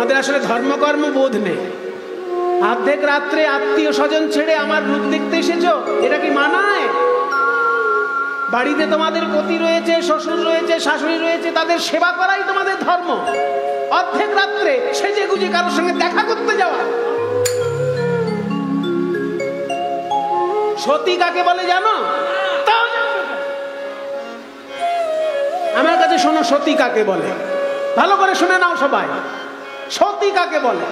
তোমাদের আসলে ধর্মকর্ম বোধ নেই। অর্ধেক রাত্রে আত্মীয় স্বজন ছেড়ে আমার রূপ দেখতে এসেছো, এটা কি মানায়? বাড়িতে তোমাদের পতি রয়েছে, শ্বশুর রয়েছে, শাশুড়ি রয়েছে, তাদের সেবা করাই তোমাদের ধর্ম। অর্ধেক রাত্রে সেজে গুজে কারোর সঙ্গে দেখা করতে যাওয়া। সতী কাকে বলে জানো? আমার কাছে শোনো, সতী কাকে বলে? ভালো করে শুনে নাও সবাই। সতী কাকে বলে?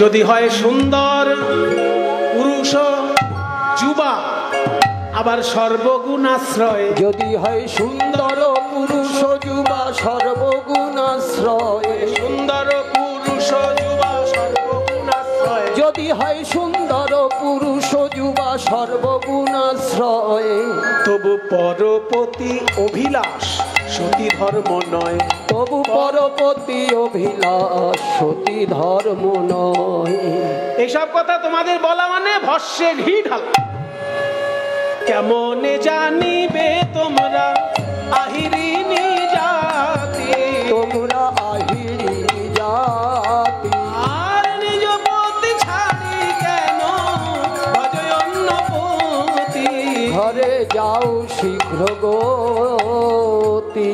যদি হয় সুন্দর পুরুষ যুবা, আবার সর্বগুণাশ্রয়। যদি হয় সুন্দর পুরুষ যুবা সর্বগুণাশ্রয়। সুন্দর পুরুষ যুবা সর্বগুণাশ্রয়। যদি হয় সুন্দর পুরুষ যুবা সর্বগুণাশ্রয়। তবু পরপতি অভিলাষ সতী ধর্ম নয়। তবু পরপতি অভিলাষ সতী ধর্ম নয়। এসব কথা তোমাদের বলা মানে ভস্যে ঘি ঢালা। কেমনে জানিবে তোমরা আহিরিনী জাতি? তোমরা আহিরিনী জাতি। আর নিজ পতি ছাড়ি কেন ভজয় অন্য পতি? ঘরে যাও শীঘ্র গতি।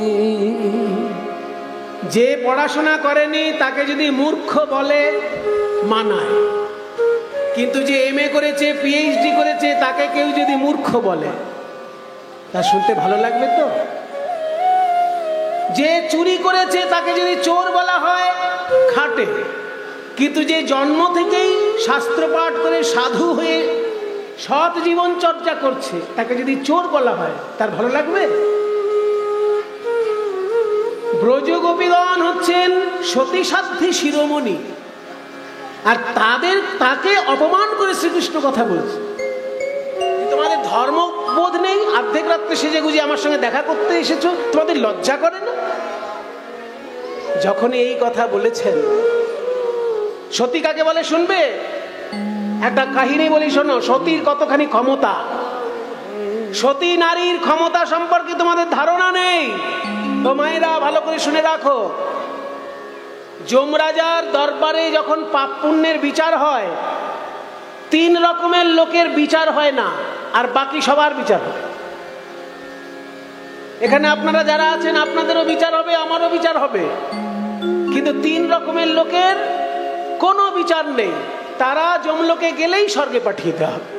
যে পড়াশোনা করেনি তাকে যদি মূর্খ বলে মানায়, কিন্তু যে এমএ করেছে, পিএইচডি করেছে, তাকে কেউ যদি মূর্খ বলে তা শুনতে ভালো লাগবে তো? যে চুরি করেছে তাকে যদি চোর বলা হয় খাটে, কিন্তু যে জন্ম থেকেই শাস্ত্র পাঠ করে সাধু হয়ে সৎ জীবন চর্চা করছে তাকে যদি চোর বলা হয় তার ভালো লাগবে? ব্রজগোপীগণ হচ্ছেন সতীসাধ্যী শিরোমণি, আর তাকে অপমান করে শ্রীকৃষ্ণ কথা বলছে। তোমাদের ধর্মবোধ নেই, অর্ধেক রাত্রে সেজে গুজে আমার সঙ্গে দেখা করতে এসেছো, তোমাদের লজ্জা করে না? যখন এই কথা বলেছেন, সতী কাকে বলে শুনবে? একটা কাহিনী বলি শোনো। সতীর কতখানি ক্ষমতা। সতী নারীর ক্ষমতা সম্পর্কে তোমাদের ধারণা নেই। তো মায়েরা ভালো করে শুনে রাখো। যমরাজার দরবারে যখন পাপ পুণ্যের বিচার হয়, 3 রকমের লোকের বিচার হয় না, আর বাকি সবার বিচার হয়। এখানে আপনারা যারা আছেন আপনাদেরও বিচার হবে, আমারও বিচার হবে, কিন্তু 3 রকমের লোকের কোনো বিচার নেই। তারা যমলোকে গেলেই স্বর্গে পাঠিয়ে দেওয়া হবে।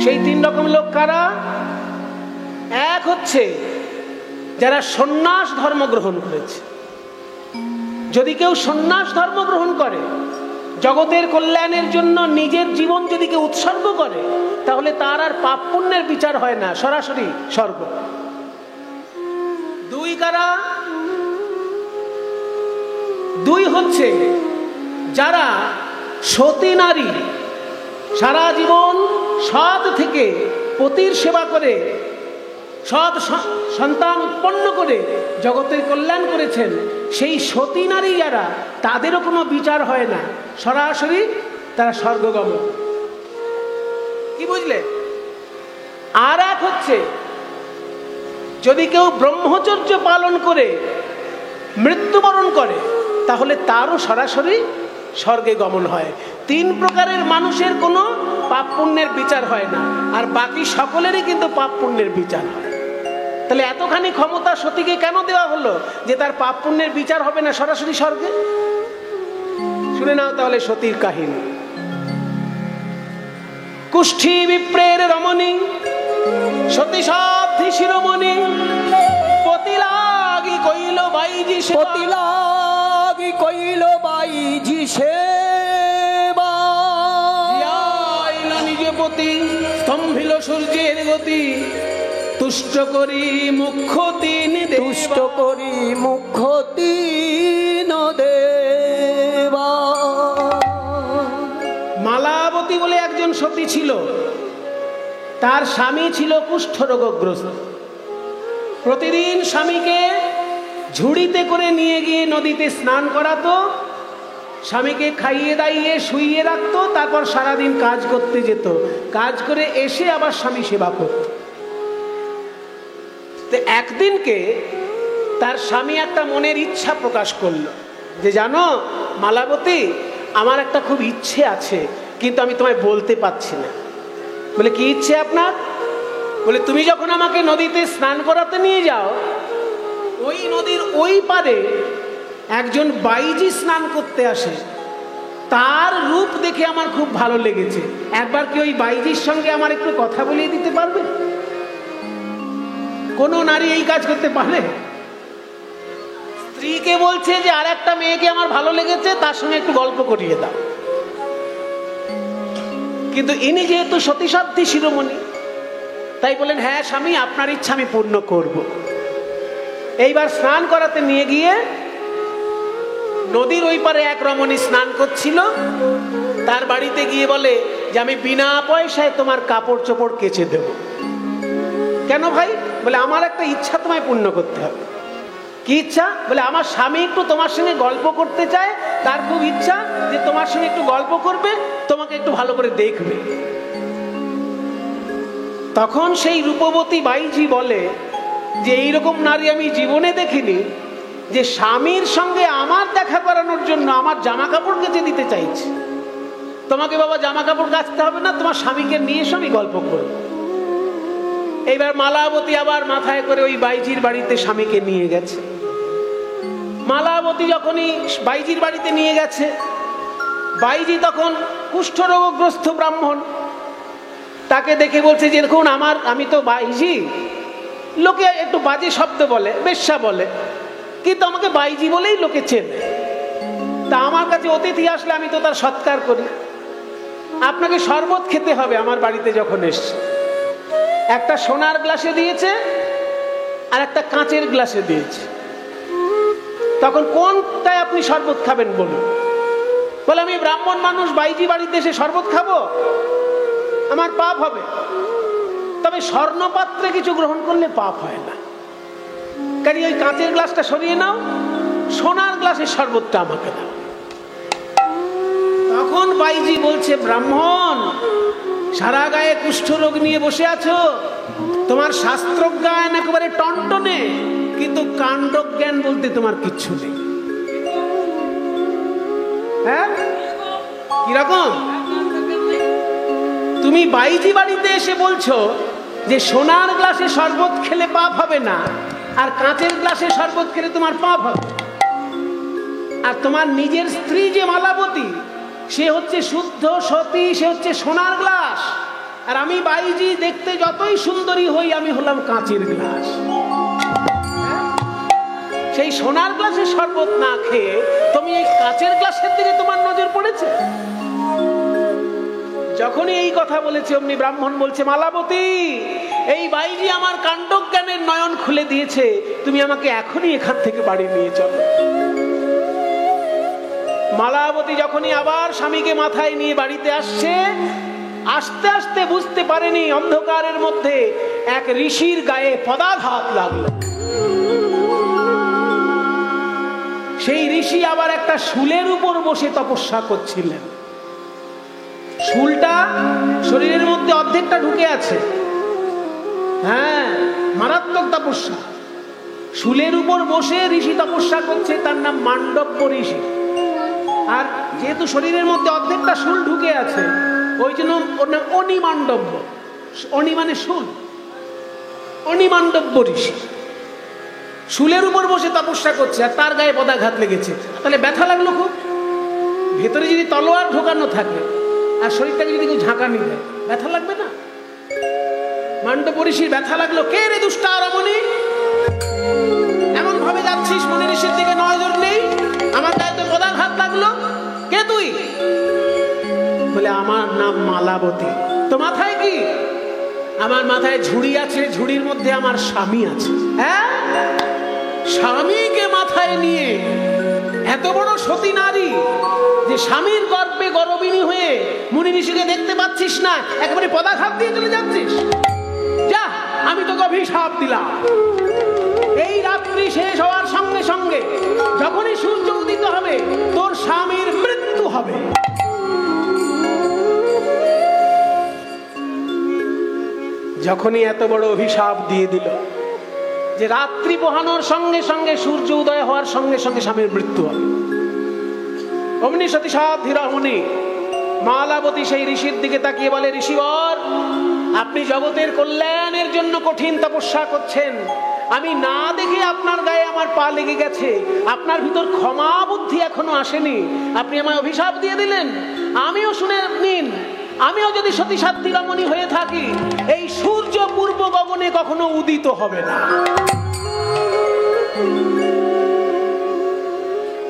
সেই 3 রকম লোক কারা? এক হচ্ছে যারা সন্ন্যাস ধর্ম গ্রহণ করেছে। যদি কেউ সন্ন্যাস ধর্ম গ্রহণ করে, জগতের কল্যাণের জন্য নিজের জীবন যদি কেউ উৎসর্গ করে, তাহলে তার আর পাপ পুণ্যের বিচার হয় না, সরাসরি স্বর্গ। 2 কারা? 2 হচ্ছে যারা সতী নারী, সারা জীবন সৎ থেকে পতির সেবা করে সৎ সন্তান উৎপন্ন করে জগতের কল্যাণ করেছেন। সেই সতী নারী যারা, তাদেরও কোনো বিচার হয় না, সরাসরি তারা স্বর্গগমন। কি বুঝলে? আর এক হচ্ছে যদি কেউ ব্রহ্মচর্য পালন করে মৃত্যুবরণ করে, তাহলে তারও সরাসরি স্বর্গে গমন হয়। 3 প্রকারের মানুষের কোনো পাপ পুণ্যের বিচার হয় না, আর বাকি সকলেরই কিন্তু পাপ পুণ্যের বিচার হয়। তাহলে এতখানি ক্ষমতা সতীকে কেন দেওয়া হলো যে তার পাপ পুণ্যের বিচার হবে না, সরাসরি স্বর্গে? শুনে নাও তাহলে সতীর কাহিনী। কুষ্ঠী বিপ্রের রমণী সতী সাধ্যী শিরোমণি, পতি লাগি কইল বাইজি সেবা। পতি লাগি কইল বাইজি সেবা। নিজ পতি স্তম্ভিল সূর্যের গতি, তুষ্ট করি মুখ্য 3 দেবা। তুষ্ট করি মুখ্য 3 দেবা। মালাবতী বলে একজন সতী ছিল। তার স্বামী ছিল কুষ্ঠরোগগ্রস্ত। প্রতিদিন স্বামীকে ঝুড়িতে করে নিয়ে গিয়ে নদীতে স্নান করাতো, স্বামীকে খাইয়ে দাইয়ে শুইয়ে রাখতো, তারপর সারাদিন কাজ করতে যেত। কাজ করে এসে আবার স্বামী সেবা করত। তো একদিনকে তার স্বামী একটা মনের ইচ্ছা প্রকাশ করলো যে জানো মালাবতী, আমার একটা খুব ইচ্ছে আছে, কিন্তু আমি তোমায় বলতে পারছি না। বলে কি ইচ্ছে আপনার? বলে তুমি যখন আমাকে নদীতে স্নান করাতে নিয়ে যাও, ওই নদীর ওই পারে একজন বাইজি স্নান করতে আসে, তার রূপ দেখে আমার খুব ভালো লেগেছে, একবার কি ওই বাইজির সঙ্গে আমার একটু কথা বলিয়ে দিতে পারবে? কোনো নারী এই কাজ করতে পারে? স্ত্রীকে বলছে যে আর একটা মেয়েকে আমার ভালো লেগেছে, তার সঙ্গে একটু গল্প করিয়ে দাও। কিন্তু ইনি যেহেতু সতীসাধ্যী শিরোমণি, তাই বলেন হ্যাঁ স্বামী, আপনার ইচ্ছা আমি পূর্ণ করব। এইবার স্নান করাতে নিয়ে গিয়ে নদীর ওই পারে এক রমণী স্নান করছিল, তার বাড়িতে গিয়ে বলে যে আমি বিনা পয়সায় তোমার কাপড় চোপড় কেচে দেব। কেন ভাই? বলে আমার একটা ইচ্ছা তোমায় পূর্ণ করতে হবে। কি ইচ্ছা? বলে আমার স্বামী একটু তোমার সঙ্গে গল্প করতে চায়, তার খুব ইচ্ছা যে তোমার সঙ্গে একটু গল্প করবে, তোমাকে একটু ভালো করে দেখবে। তখন সেই রূপবতী বাইজি বলে যে এইরকম নারী আমি জীবনে দেখিনি, যে স্বামীর সঙ্গে আমার দেখা করানোর জন্য আমার জামা কাপড় কেচে দিতে চাইছে। তোমাকে বাবা জামা কাপড় কাচতে হবে না, তোমার স্বামীকে নিয়ে এসো, আমি গল্প করব। এইবার মালাবতী আবার মাথায় করে ওই বাইজির বাড়িতে স্বামীকে নিয়ে গেছে। মালাবতী যখনই বাইজির বাড়িতে নিয়ে গেছে, বাইজি তখন কুষ্ঠরোগগ্রস্ত ব্রাহ্মণ, তাকে দেখে বলছে যে দেখুন আমি তো বাইজি, লোকে একটু বাজে শব্দ বলে, বেশ্যা বলে, কিন্তু আমাকে বাইজি বলেই লোকে চেনে। তা আমার কাছে অতিথি আসলে আমি তো তার সৎকার করি। আপনাকে শরবত খেতে হবে আমার বাড়িতে যখন এসছে। একটা সোনার গ্লাসে দিয়েছে আর একটা কাঁচের গ্লাসে দিয়েছে। তখন কোনটায় আপনি শরবত খাবেন বলুন? বলে আমি ব্রাহ্মণ মানুষ, বাইজি বাড়িতে এসে শরবত খাবো, আমার পাপ হবে। তবে স্বর্ণপাত্রে কিছু গ্রহণ করলে পাপ হয় না। কাজে ওই কাঁচের গ্লাসটা সরিয়ে নাও, সোনার গ্লাসের শরবতটা আমাকে দাও। তখন বাইজি বলছে, ব্রাহ্মণ, সারা গায়ে কুষ্ঠরোগ নিয়ে বসে আছো, তোমার শাস্ত্রজ্ঞান একেবারে টনটনে, কিন্তু কাণ্ডজ্ঞান বলতে তোমার কিচ্ছু নেই। হ্যাঁ, কিরকম? তুমি বাইজি বাড়িতে এসে বলছো যে সোনার গ্লাসে শরবত খেলে পাপ হবে না, আর কাঁচের গ্লাসে শরবত খেলে তোমার পাপ হবে। আর তোমার নিজের স্ত্রী যে মালাবতী, সে হচ্ছে শুদ্ধ সতী, সে হচ্ছে সোনার গ্লাস, আর আমি বাইজি দেখতে যতই সুন্দরী হই, আমি হলাম কাঁচের গ্লাস। সেই সোনার গ্লাসে শরবত না খেয়ে তুমি এই কাঁচের গ্লাসের দিকে তোমার নজর পড়েছে। যখনই এই কথা বলেছে, অমনি ব্রাহ্মণ বলছে, মালাবতী, এই বাইজি আমার কাণ্ডজ্ঞানের নয়ন খুলে দিয়েছে, তুমি আমাকে এখনই এখান থেকে বাড়ি নিয়ে চলো। মালাবতী যখনই আবার স্বামীকে মাথায় নিয়ে বাড়িতে আসছে, আস্তে আস্তে বুঝতে পারেনি অন্ধকারের মধ্যে এক ঋষির গায়ে পদাঘাত লাগলো। সেই ঋষি আবার একটা শুলের উপর বসে তপস্যা করছিলেন। শুলটা শরীরের মধ্যে অর্ধেকটা ঢুকে আছে। হ্যাঁ, মারাত্মক তপস্যা। শুলের উপর বসে ঋষি তপস্যা করছে, তার নাম মান্ডব্য ঋষি। আর যেহেতু শরীরের মধ্যে অর্ধেকটা শুল ঢুকে আছে, ওই জন্য ওর নাম অনিমান্ডব্য। অনি মানে শুল, অনিমান্ডব্য ঋষি শুলের উপর বসে তপস্যা করছে, আর তার গায়ে পদাঘাত লেগেছে। তাহলে ব্যথা লাগলো খুব। ভেতরে যদি তলোয়ার ঢোকানো থাকে আর শরীরটাকে যদি কেউ ঝাঁকানি দেয়, ব্যথা লাগবে না? মান্ডব্য ঋষির ব্যথা লাগলো। কে রে দুষ্টা রমণী, এমন ভাবে যাচ্ছিস, মনি ঋষির দিকে নজর নেই, আমার গায়ে তো পদাঘাত লাগলো, কে তুই? বলে আমার নাম মালাবতী। তো মাথায় কি? আমার মাথায় ঝুড়ি আছে, ঝুড়ির মধ্যে আমার স্বামী আছে। হ্যাঁ, স্বামীকে মাথায় নিয়ে এত বড় সতী নারী, যে স্বামীর গর্বে গর্বিণী হয়ে মুনি ঋষিকে দেখতে পাচ্ছিস না, একেবারে পদাঘাত দিয়ে চলে যাচ্ছিস। যা, আমি তোকে অভিশাপ দিলাম, এই রাত্রি শেষ হওয়ার সঙ্গে সঙ্গে যখনই সূর্য উদিত হবে, তোর স্বামীর মৃত্যু হবে। যখনই এত বড় অভিশাপ দিয়ে দিল যে রাত্রি পোহানোর সঙ্গে সঙ্গে সূর্য উদয় হওয়ার সঙ্গে সঙ্গে স্বামীর মৃত্যু হবে, অমনি সতী সাধ্বী রমণী মালাবতী সেই ঋষির দিকে তাকিয়ে বলে, ঋষিবর, আপনি জগতের কল্যাণের জন্য কঠিন তপস্যা করছেন, আমি না দেখে আপনার গায়ে আমার পা লেগে গেছে, আপনার ভিতর ক্ষমা বুদ্ধি এখনো আসেনি, আপনি আমায় অভিশাপ দিয়ে দিলেন। আমিও শুনে নিন, আমিও যদি সতী সাধ্বী রমণী হয়ে থাকি, এই সূর্য পূর্ব গগনে কখনো উদিত হবে না।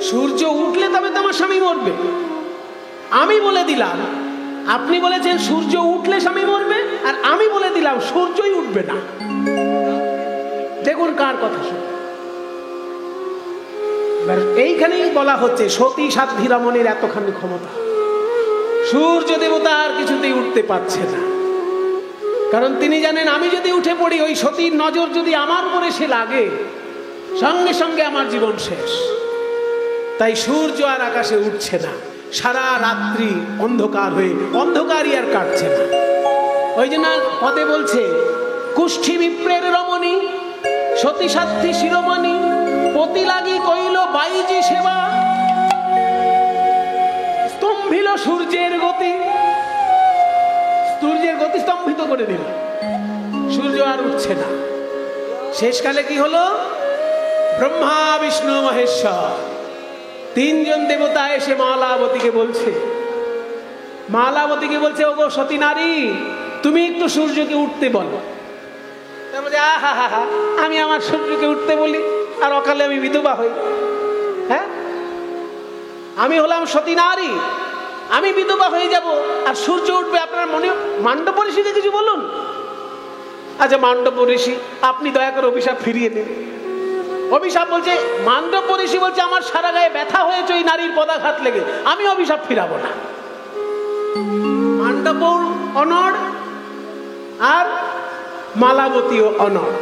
সূর্য উঠলে তবে তো আমার স্বামী মরবে। আমি বলে দিলাম, আপনি বলেছেন সূর্য উঠলে স্বামী মরবে, আর আমি বলে দিলাম সূর্যই উঠবে না। দেখুন কার কথা শুনে। এইখানেই বলা হচ্ছে সতী সাধ্বী রমণীর এতখানি ক্ষমতা, সূর্য দেবতা আর কিছুতেই উঠতে পারছে না। কারণ তিনি জানেন, আমি যদি উঠে পড়ি, ওই সতীর নজর যদি আমার উপরে সে লাগে, সঙ্গে সঙ্গে আমার জীবন শেষ। তাই সূর্য আর আকাশে উঠছে না, সারা রাত্রি অন্ধকার হয়ে অন্ধকারই আর কাটছে না। ওই জন্য পদে বলছে, কুষ্ঠী বিপ্রের রমণী সতী সাধ্বী শিরোমণি, পতি লাগি কইল বাইজি সেবা, স্তম্ভিল সূর্যের গতি। সূর্যের গতি স্তম্ভিত করে দিল, সূর্য আর উঠছে না। শেষকালে কি হলো? ব্রহ্মা বিষ্ণু মহেশ্বর তিনজন দেবতা এসে মালাবতীকে বলছে, ওগো সতী নারী, তুমি একটু সূর্যকে উঠতে বলো। আমি আমার সূর্যকে উঠতে বলি, আর অকালে আমি বিধবা হই? হ্যাঁ, আমি হলাম সতী নারী, আমি বিধবা হয়ে যাব, আর সূর্য উঠবে? আপনার মনে মান্ডব ঋষিকে কিছু বলুন। আচ্ছা মান্ডব ঋষি, আপনি দয়া করে অভিশাপ ফিরিয়ে দিন। অভিশাপ বলছে, মান্ডব ঋষি বলছে, আমার সারা গায়ে ব্যথা হয়েছে ওই নারীর পদাঘাত লেগে, আমি অভিশাপ ফিরাবো না। মান্ডব অনড় আর মালাবতীও অনড়।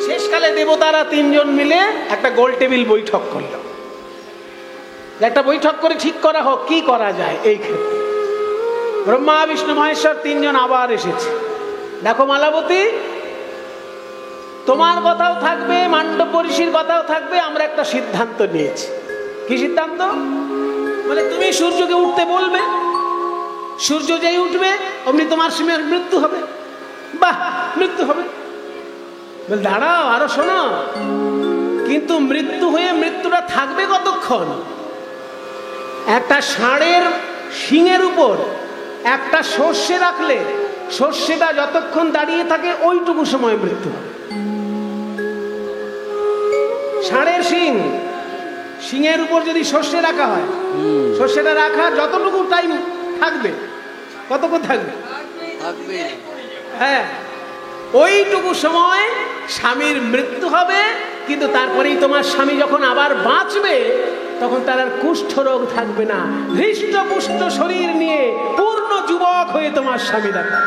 শেষকালে দেবতারা তিনজন মিলে একটা গোল টেবিল বৈঠক করল। একটা বৈঠক করে ঠিক করা হোক কি করা যায় এই ক্ষেত্রে। ব্রহ্মা বিষ্ণু মহেশ্বর তিনজন আবার এসেছে। দেখো মালাবতী, তোমার কথাও থাকবে, মান্ডব ঋষির কথাও থাকবে, আমরা একটা সিদ্ধান্ত নিয়েছি। কি সিদ্ধান্ত? মানে তুমি সূর্যকে উঠতে বলবে, সূর্য যেই উঠবে অমনি তোমার স্বামীর মৃত্যু হবে। বাহ, মৃত্যু হবে? দাঁড়াও, আরো শোনো, কিন্তু মৃত্যু হয়ে মৃত্যুটা থাকবে কতক্ষণ? একটা ষাঁড়ের শিঙের উপর একটা সর্ষে রাখলে সর্ষেটা যতক্ষণ দাঁড়িয়ে থাকে ওইটুকু সময় মৃত্যু হবে। ষাঁড়ের শিঙের উপর যদি সর্ষে রাখা হয়, সর্ষেটা রাখা যতটুকু টাইম থাকবে, কতক্ষণ থাকবে? হ্যাঁ, ওইটুকু সময় স্বামীর মৃত্যু হবে। কিন্তু তারপরেই তোমার স্বামী যখন আবার বাঁচবে, তখন তার আর কুষ্ঠ রোগ থাকবে না, হৃষ্টপুষ্ট শরীর নিয়ে পূর্ণ যুবক হয়ে তোমার স্বামী দেখা।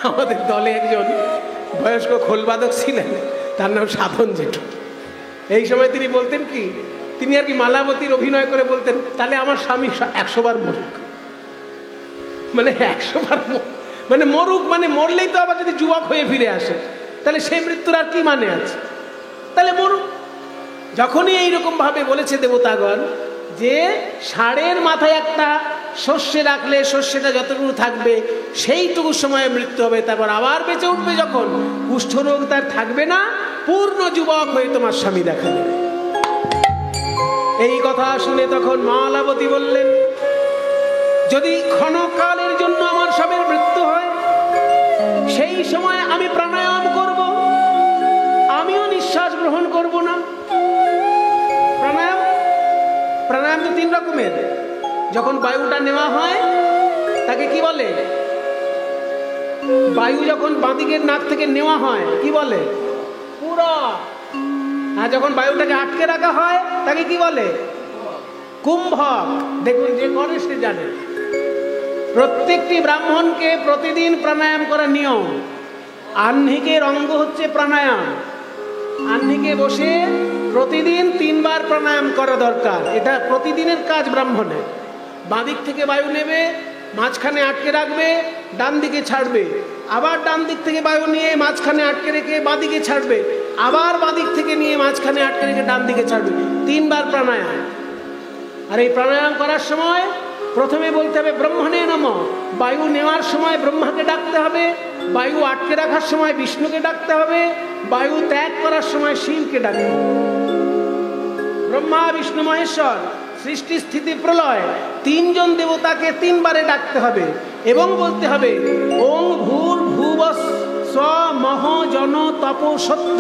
আমাদের দলে একজন বয়স্ক খোলবাদক ছিলেন, তার নাম সাধন জেঠু। এই সময় তিনি বলতেন কি, তিনি আর কি মালাবতীর অভিনয় করে বলতেন, তাহলে আমার স্বামী 100 বার মরুক। মানে 100 বার মানে মরুক, মানে মরলেই তো আবার যদি যুবক হয়ে ফিরে আসে, তাহলে সেই মৃত্যুর আর কি মানে আছে? তাহলে মরুক। যখনই এইরকম ভাবে বলেছে দেবতাগণ যে ষাঁড়ের মাথায় একটা সর্ষে রাখলে সর্ষেটা যতটুকু থাকবে সেইটুকু সময়ে মৃত্যু হবে, তারপর আবার বেঁচে উঠবে যখন, কুষ্ঠরোগ তার থাকবে না, পূর্ণ যুবক হয়ে তোমার স্বামী দেখা দেবে। এই কথা শুনে তখন মালাবতী বললেন, যদি ক্ষণকালের জন্য আমার স্বামীর মৃত্যু হয়, সেই সময় আমি প্রাণায়াম করব, আমিও নিঃশ্বাস গ্রহণ করব না। প্রাণায়াম তো 3 রকমের। যখন বায়ুটা নেওয়া হয় তাকে কি বলে? বায়ু যখন বাঁদিকের নাক থেকে নেওয়া হয় কি বলে? পুরা। আর যখন বায়ুটাকে আটকে রাখা হয় তাকে কি বলে? কুম্ভক। দেখুন, যে করে সে জানে। প্রত্যেকটি ব্রাহ্মণকে প্রতিদিন প্রাণায়াম করা নিয়ম। আহ্নিকের অঙ্গ হচ্ছে প্রাণায়াম। আহ্নিকে বসে প্রতিদিন 3 বার প্রাণায়াম করা দরকার। এটা প্রতিদিনের কাজ ব্রাহ্মণের। বাঁদিক থেকে বায়ু নেবে, মাঝখানে আটকে রাখবে, ডান দিকে ছাড়বে, আবার ডান দিক থেকে বায়ু নিয়ে মাঝখানে আটকে রেখে বাঁদিকে ছাড়বে। আবার বাঁদিক থেকে নিয়ে মাঝখানে আটকে রেখে ডান দিকে ছাড়বে। 3 বার প্রাণায়াম। আর এই প্রাণায়াম করার সময় প্রথমে বলতে হবে ব্রহ্মণে নমঃ। বায়ু নেওয়ার সময় ব্রহ্মাকে ডাকতে হবে, বায়ু আটকে রাখার সময় বিষ্ণুকে ডাকতে হবে, বায়ু ত্যাগ করার সময় শিবকে ডাকতে হবে। ব্রহ্মা বিষ্ণু মহেশ্বর, সৃষ্টি স্থিতি প্রলয়, 3 জন দেবতাকে 3 বারে ডাকতে হবে এবং বলতে হবে ওং ভূর ভুবঃ স্ব মহ জন তপ সত্য।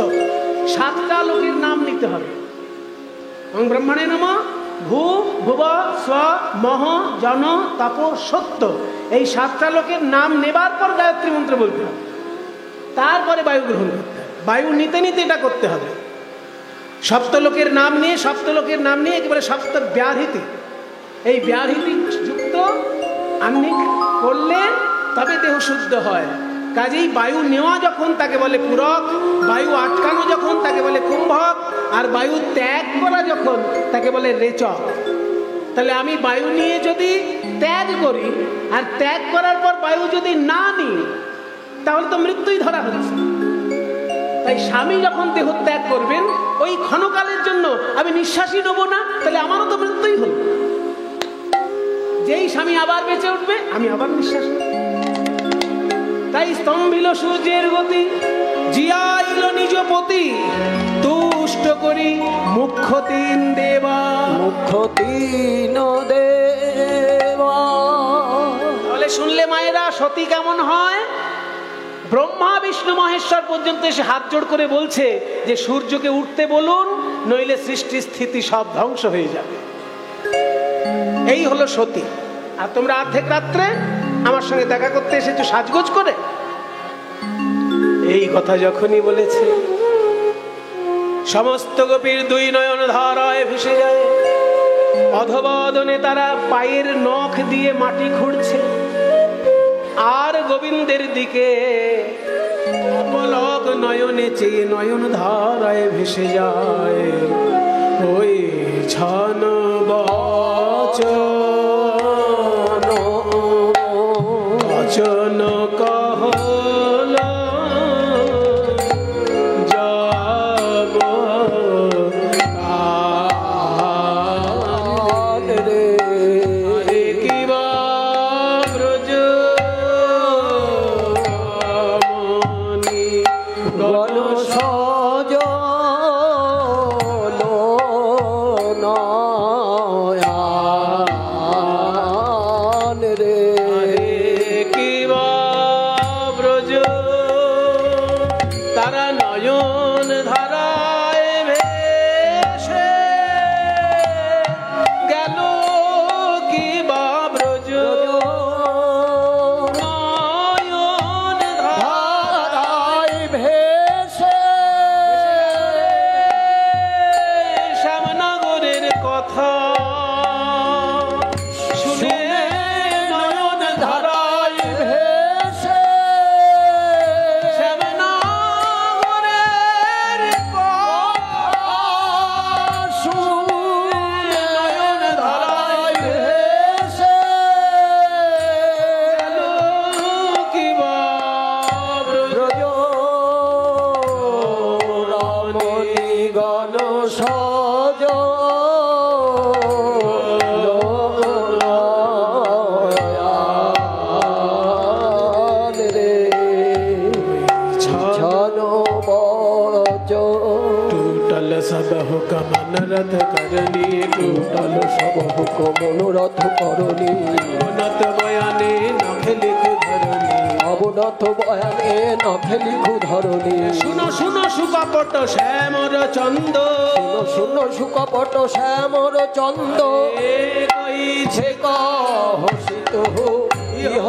7টা লোকের নাম নিতে হবে। ওং ব্রহ্মণে নমঃ, ভূ ভুব স্ব মহ জন তপ সত্য। এই 7টা লোকের নাম নেবার পর গায়ত্রী মন্ত্র বলতে হবে। তারপরে বায়ু গ্রহণ করতে হবে। বায়ু নিতে নিতে এটা করতে হবে। সপ্তলোকের নাম নিয়ে একেবারে সপ্ত ব্যাহৃতি, এই ব্যাহৃতি যুক্ত আহ্নিক করলে তবে দেহ শুদ্ধ হয়। কাজেই বায়ু নেওয়া যখন তাকে বলে পূরক, বায়ু আটকানো যখন তাকে বলে কুম্ভক, আর বায়ু ত্যাগ করা যখন তাকে বলে রেচক। তাহলে আমি বায়ু নিয়ে যদি ত্যাগ করি আর ত্যাগ করার পর বায়ু যদি না নিই তাহলে তো মৃত্যুই ধরা হচ্ছে। তাই স্বামী যখন দেহ ত্যাগ করবেন ওই ক্ষণকালের জন্য আমি নিঃশ্বাসই নেবো না, তাহলে আমারও তো মৃত্যুই হল। যেই স্বামী আবার বেঁচে উঠবে আমি আবার নিঃশ্বাস নেব। তাই স্তম্ভিল সূর্যের গতি, জিয়াইল নিজ পতি, তুষ্ট করি মুখ্য 3 দেবা। মুখ্য 3 দেবা। তাহলে শুনলে মায়েরা সতী কেমন হয়? ব্রহ্মা বিষ্ণু মহেশ্বর পর্যন্ত এসে হাত জোড় করে বলছে যে সূর্যকে উঠতে বলুন, নইলে সৃষ্টি স্থিতি সব ধ্বংস হয়ে যাবে। এই হলো সতী। আর তোমরা অর্ধেক রাত্রে আমার সঙ্গে দেখা করতে এসেছো সাজগোজ করে। এই কথা যখনই বলেছে সমস্ত গোপীর 2 নয়ন ধারায় ভেসে যায়। অধবদনে তারা পায়ের নখ দিয়ে মাটি খুঁড়ছে, আর গোবিন্দের দিকে পলক নয়নে চেয়ে নয়ন ধারায় ভেসে যায় ওই ছন বচন কহল যাব রে কিবা ব্রজ গণ সজল নয়ন রে কিবা ব্রজ তারা নয়ন ধারায় ভেসে গেল। কিবা ব্রজ নয়ন ধারায় ভেসে শ্যামনগরের কথা শুনে নয়ন ধারায় ভেসে শ্যামনগরের কথা শুনে নয়ন ধারায় ভেসে গেল। কিবা ব্রজ ব্রজ রমণী গণ সজ রে ছন বচ टूटल सब हुक्म मनरथ करनी, টুটল সব হুক মনোরথ করণী उन्नत बयाने नख लिख धरनी। অবনত বয়ানে নখে লিখু ধরণী শুনো শুনো সুকপট শ্যামর চন্দ, শুনো শুনো সুকপট শ্যামর চন্দ কইছে হসিত ইহ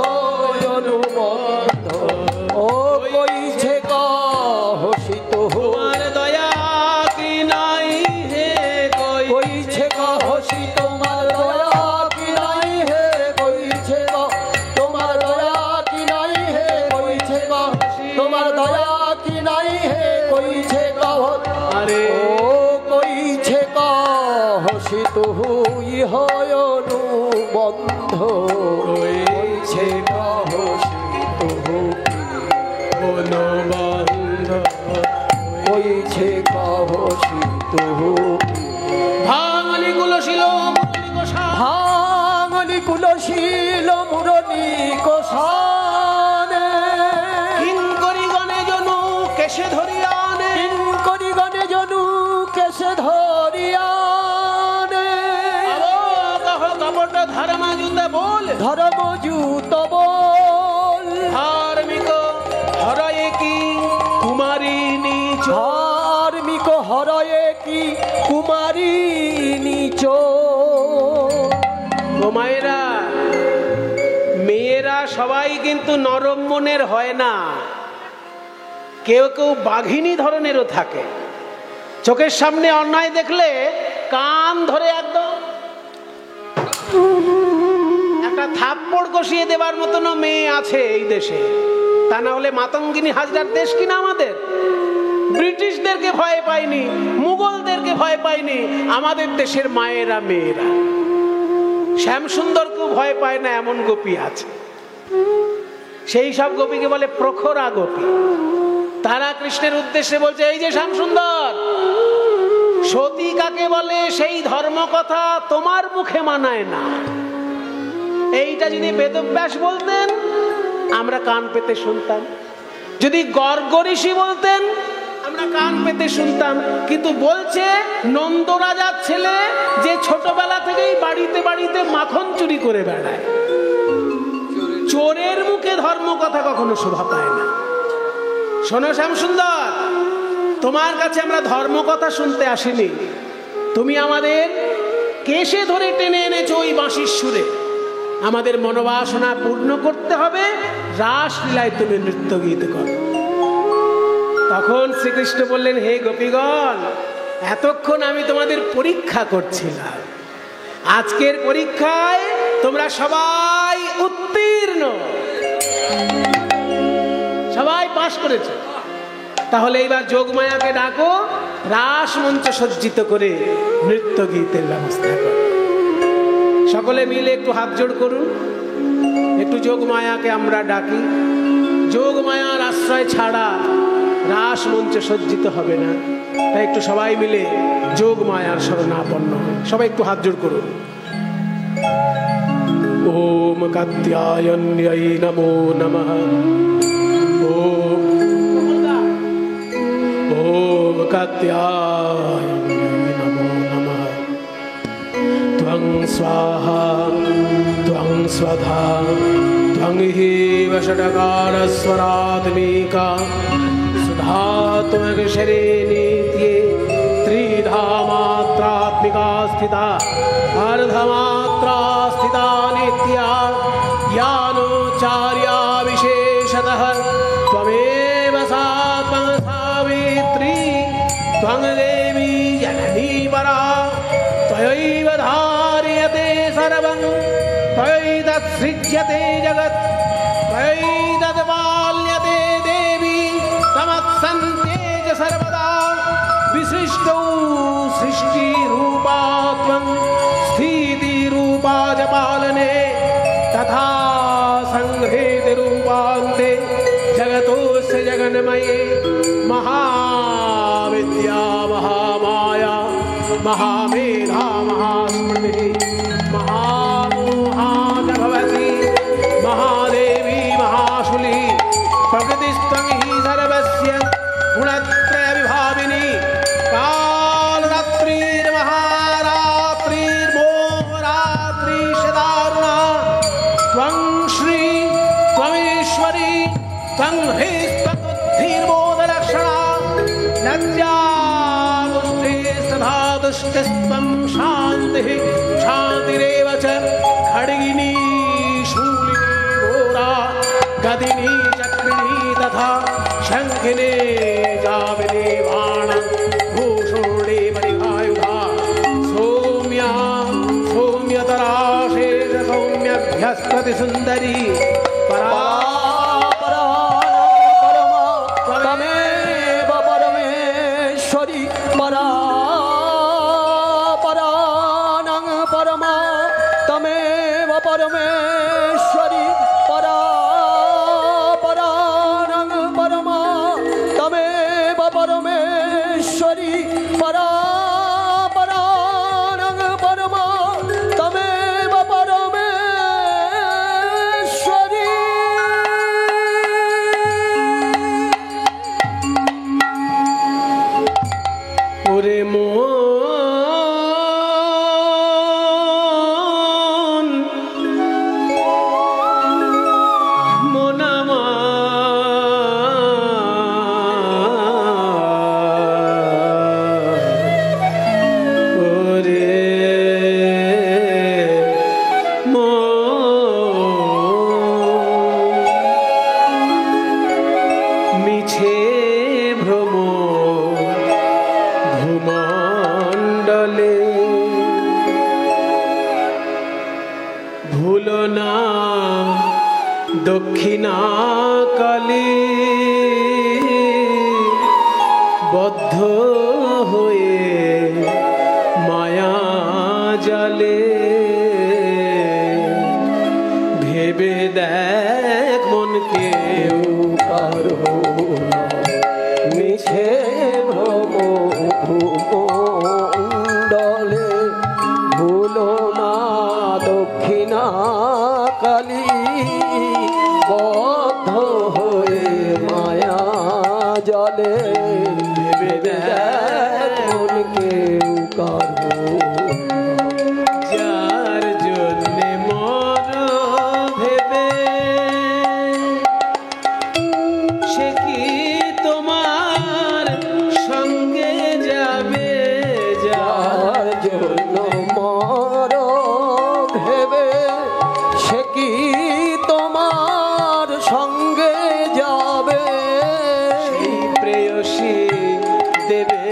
অনুবন্ধ ও কইছে হসিত তোমার দয়া কি নাই হে কইছে হসি তোমার দয়া কি নাই হে কইছে তোমার দয়া কি নাই হে কইছে তোমার দয়া কি নাই হে কইছে আরে ও কইছে হসিত ইহ অনুবন্ধ কইছে হসিত বনবন্ধ কইছে গোপী ভাঙলি কুলশীল মুরলী গোসাই ভাঙলি কুলশীল মুরলী কোষানে কিঙ্করি গণে জনু কেশে ধরিয়ানে কিঙ্করি গণে জনু কেশে ধরিয়ানে অবগাহ কপট ধর্ম জুতে বল ধর্ম জুত বল ধার্মিক হরয়ে কি কুমারী নিচ ধার্মিক হরয়ে কি কুমারী নিচ ও মায়েরা, মেয়েরা সবাই কিন্তু নরম মনের হয় না, কেউ কেউ বাঘিনী ধরনেরও থাকে। চোখের সামনে অন্যায় দেখলে কান ধরে একদম একটা থাপ্পড় কষিয়ে দেবার মতনও মেয়ে আছে এই দেশে। তা না হলে মাতঙ্গিনী হাজরার দেশ কিনা আমাদের? ব্রিটিশদেরকে ভয় পাইনি, মুঘলদেরকে ভয় পাইনি, আমাদের দেশের মায়েরা মেয়েরা। শ্যামসুন্দরকেও ভয় পায় না এমন গোপী আছে। সেই সব গোপীকে বলে প্রখরা গোপী। তারা কৃষ্ণের উদ্দেশ্যে বলছে, এই যে শ্যামসুন্দর, সতী কাকে বলে সেই ধর্ম কথা তোমার মুখে মানায় না। এইটা যদি বেদব্যাস বলতেন আমরা কান পেতে শুনতাম, যদি গর্গ ঋষি বলতেন আমরা কান পেতে শুনতাম। কিন্তু বলছে নন্দ রাজার ছেলে, যে ছোটবেলা থেকেই বাড়িতে বাড়িতে মাখন চুরি করে বেড়ায়। চোরের মুখে ধর্ম কথা কখনো শোভা পায় না। শোনো শ্যামসুন্দর, তোমার কাছে আমরা ধর্ম কথা শুনতে আসিনি, তুমি আমাদের কেশে ধরে টেনে এনেছো ওই বাঁশির সুরে। আমাদের মনোবাসনা পূর্ণ করতে হবে, রাসলীলায় তুমি নৃত্য গীত করো। তখন শ্রীকৃষ্ণ বললেন, হে গোপীগণ, এতক্ষণ আমি তোমাদের পরীক্ষা করছিলাম, আজকের পরীক্ষায় তোমরা সবাই উত্তীর্ণ, সবাই পাশ করেছে। তাহলে এইবার যোগমায়াকে ডাকো, রাস মঞ্চ সজ্জিত করে নৃত্য গীতের ব্যবস্থা করো। সকলে মিলে একটু হাত জোড় করুন, একটু যোগমায়াকে আমরা ডাকি। যোগমায়ার আশ্রয় ছাড়া রাস মঞ্চ সজ্জিত হবে না, তাই একটু সবাই মিলে যোগমায়ার শরণাপন্ন হন। সবাই একটু হাত জোড় করুন। ওম কাত্যায়ন্যৈ নমো নমঃ। ওম কাত্যায়ন্যৈ নমো নমঃ। ত্বং স্বাহা ত্বং স্বধা ত্বং হেব ষডকারস্বরাত্মিকা সুধা ত্বমক্ষরে নিত্যে ত্রিধা মাত্রাত্মিকা স্থিতা अर्धमात्रा स्थिता नित्या यानोचार्या विशेषतः त्वमेव सा त्वं सावित्री त्वं देवी जननी परा त्वयैव धार्यते सर्वं त्वयैतत्सृज्यते जगत् त्वयैतत्पाल्यते देवी तमत्सन्त्येज सर्वदा विसृष्टौ सृष्टिरूपा त्वं स्थितिरूपा च पालने तथा संहृति रूपान्ते जगतोस्य जगन्मये महाविद्या महामाया महामेधा महास्मृतिः महामोहा च भवति महादेवी महाशूली प्रकृतिस्त्वं हि सर्वस्य गुणत्रयविभाविनी त्वं ह्रीस्त्वबुद्धिर्बोधलक्षणा लज्जामुष्टिस्तथातुष्टिस्त्वं शान्तिः शान्तिरेव च खड्गिनी शूलिनी घोरा गदिनी चक्रिणी तथा शङ्खिनी जामिनी बाण भूषुणी परिहायुधा सौम्या सौम्यतरा शेष सौम्यभ्यस्पति सुन्दरी परा परमेश्वरी परा परानंग परमा तमेव परमेश्वरी परा ভুলো না দক্ষিণা কালী, বদ্ধ হয়ে মায়া জালে। ভেবে দেখ মন কেউ কারো মিছে ভ্রম ভূমণ্ডলে, ভুলো না দক্ষিণা কালী, বদ্ধ হয়ে মায়া জলে। ভেবে দেখ মন কেউ কারো যার জন্যে মর ভেবে, সে কি তোমার সঙ্গে যাবে? যার জন্য মর ভেবে, সে কি তোমার সঙ্গে যাবে? সেই প্রেয়সী দেবে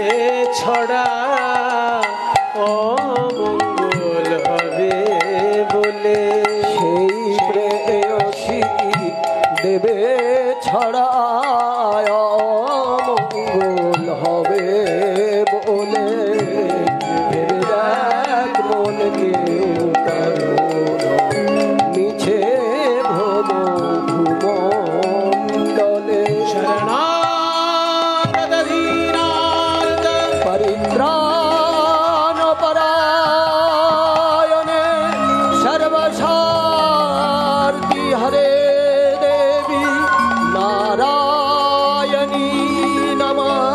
ছড়া, অমঙ্গল হবে বলে। সেই প্রেয়সী দেবে ছড়া, অমঙ্গল হবে বলে। ভেবে দেখ মন কেউ কারো মিছে ভ্রম ভূমণ্ডলে। শরণাগতধীনার্ত পরিত্রাণ পরায়ণে সর্বসার্থী হরে দেবী নারায়ণী নমস্তুতে।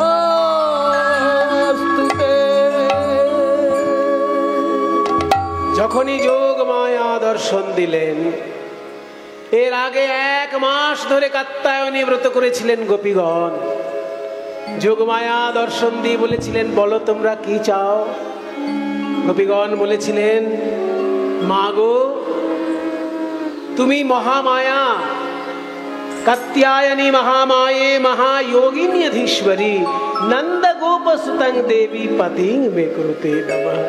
যখনই যোগ মায়া দর্শন দিলেন, এর আগে 1 মাস ধরে কাত্যায়নী ব্রত করেছিলেন গোপীগণ। যোগমায়া দর্শন দিয়ে বলেছিলেন, বলো তোমরা কি চাও? গোপীগণ বলেছিলেন, মা গো, তুমি মহামায়া, কাত্যায়নী মহামায়ে মহাযোগিনীধীশ্বরী, নন্দ গোপ সুতং দেবী পতিং মে কুরুতে নমঃ।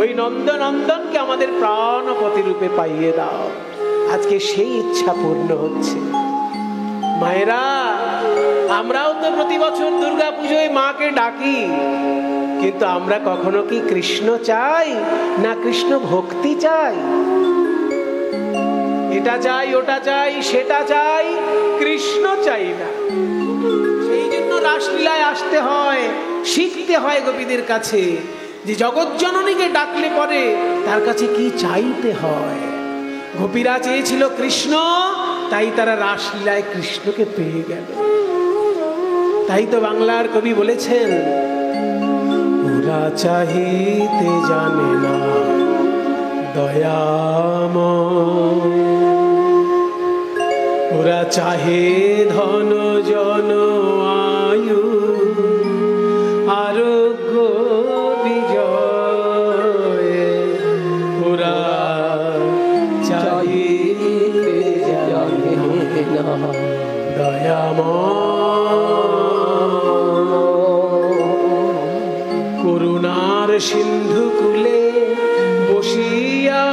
ওই নন্দনন্দনকে আমাদের প্রাণপতি রূপে পাইয়ে দাও। আজকে সেই ইচ্ছা পূর্ণ হচ্ছে। মায়েরা, আমরাও তো প্রতি বছর দুর্গা পুজোয় মাকে ডাকি, কিন্তু আমরা কখনো কি কৃষ্ণ চাই না কৃষ্ণ ভক্তি চাই? এটা চাই, ওটা চাই, সেটা চাই, কৃষ্ণ চাই না। সেই জন্য রাসলীলায় আসতে হয়, শিখতে হয় গোপীদের কাছে যে জগজ্জননীকে ডাকলে পরে তার কাছে কি চাইতে হয়। গোপীরা চেয়েছিল কৃষ্ণ, তাই তারা রাসলীলায় কৃষ্ণকে পেয়ে গেল। তাই তো বাংলার কবি বলেছেন, ওরা চাহিতে জানে না দয়াময়, ওরা চাহে ধন জন আয়ু আরোগ্য বিজয়। ওরা চাহিতে জানে না দয়াময়। করুণার সিন্ধু কুলে বসিয়া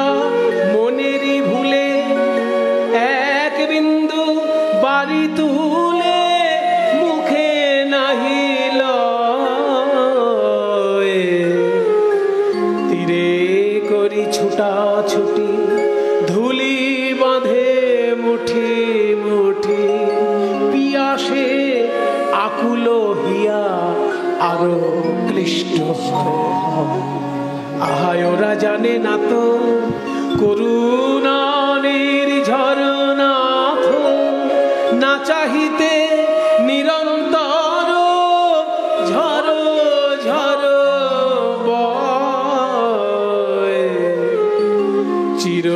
মনেরই ভুলে, এক বিন্দু বাড়ি তুলে মুখে নাহিল। তীরে করি ছুটা ছুটি, ধুলি বাঁধে মুঠি মুঠি, পিয়াসে আকুল হিয়া আরো ক্লিষ্ট। আহায় ওরা জানে না তো করুণা নির্ঝরনাথ, না চাহিতে নিরন্তর ঝর ঝর বয়। চির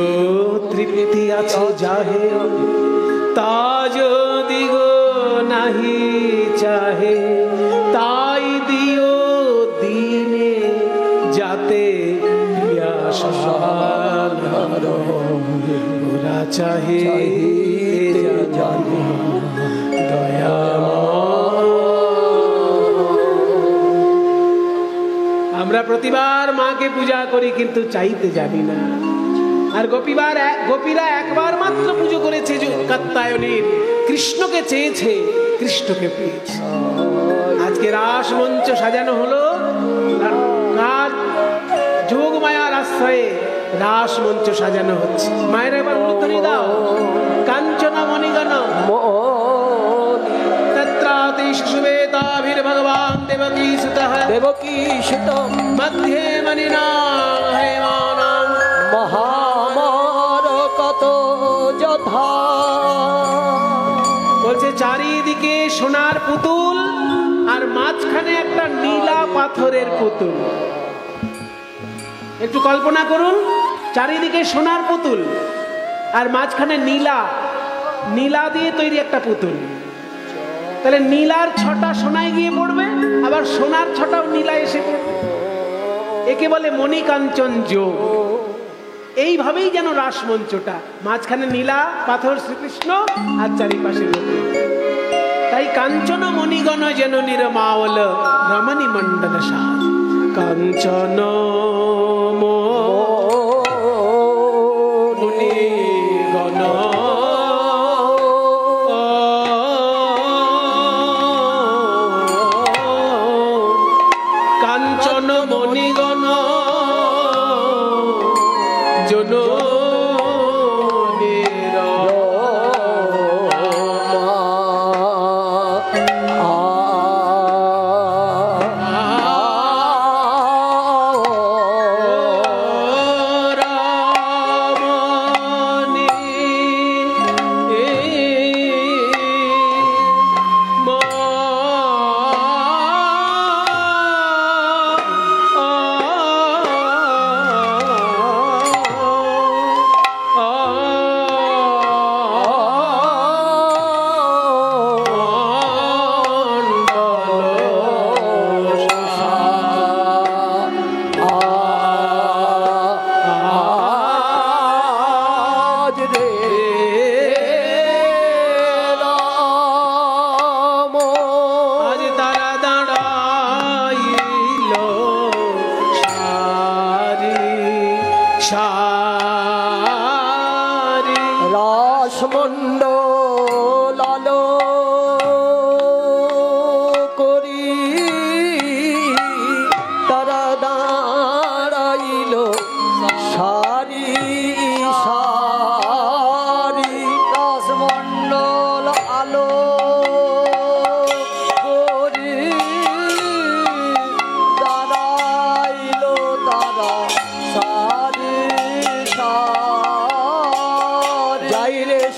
তৃপ্তি আছে যাহে, তা যদি গো নাহি চাহে, তাই দিও দিনে যাতে ওরা চাহে জানে দয়াময়। আমরা প্রতিবার মাকে পূজা করি, কিন্তু চাইতে জানি না। আর গোপীরা একবার মাত্র পুজো করেছে কাত্যায়নীর, কৃষ্ণকে চেয়েছে, কৃষ্ণকে পেয়েছে। আজকে রাস মঞ্চ সাজানো হলো, কার যোগ মায়ার আশ্রয়ে রাস মঞ্চ সাজানো হচ্ছে। মায়ের এবার উলুধ্বনি দাও, কাঞ্চনা মণিগণ তত্রাতি সুবেতাভির্ভগবান দেবকী সুতঃ দেবকী সুতঃ মধ্যে মণিনা হেমানাং মহামার কত যথা। বলছে চারিদিকে সোনার পুতুল আর মাঝখানে একটা নীলা পাথরের পুতুল। একটু কল্পনা করুন, চারিদিকে সোনার পুতুল আর মাঝখানে নীলা দিয়ে তৈরি একটা পুতুল। তাহলে নীলার ছটা সোনায় গিয়ে পড়বে, আবার সোনার ছটাও নীলায় এসে পড়বে। একে বলে মণিকাঞ্চন যোগ। এইভাবেই যেন রাসমঞ্চটা, মাঝখানে নীলা পাথর শ্রীকৃষ্ণ আর চারিপাশে গোপী। তাই কাঞ্চন মণিগণ যেন নিরমাওল রমণী মণ্ডল সাজ। কাঞ্চন মণিগণ কাঞ্চন মণিগণ জন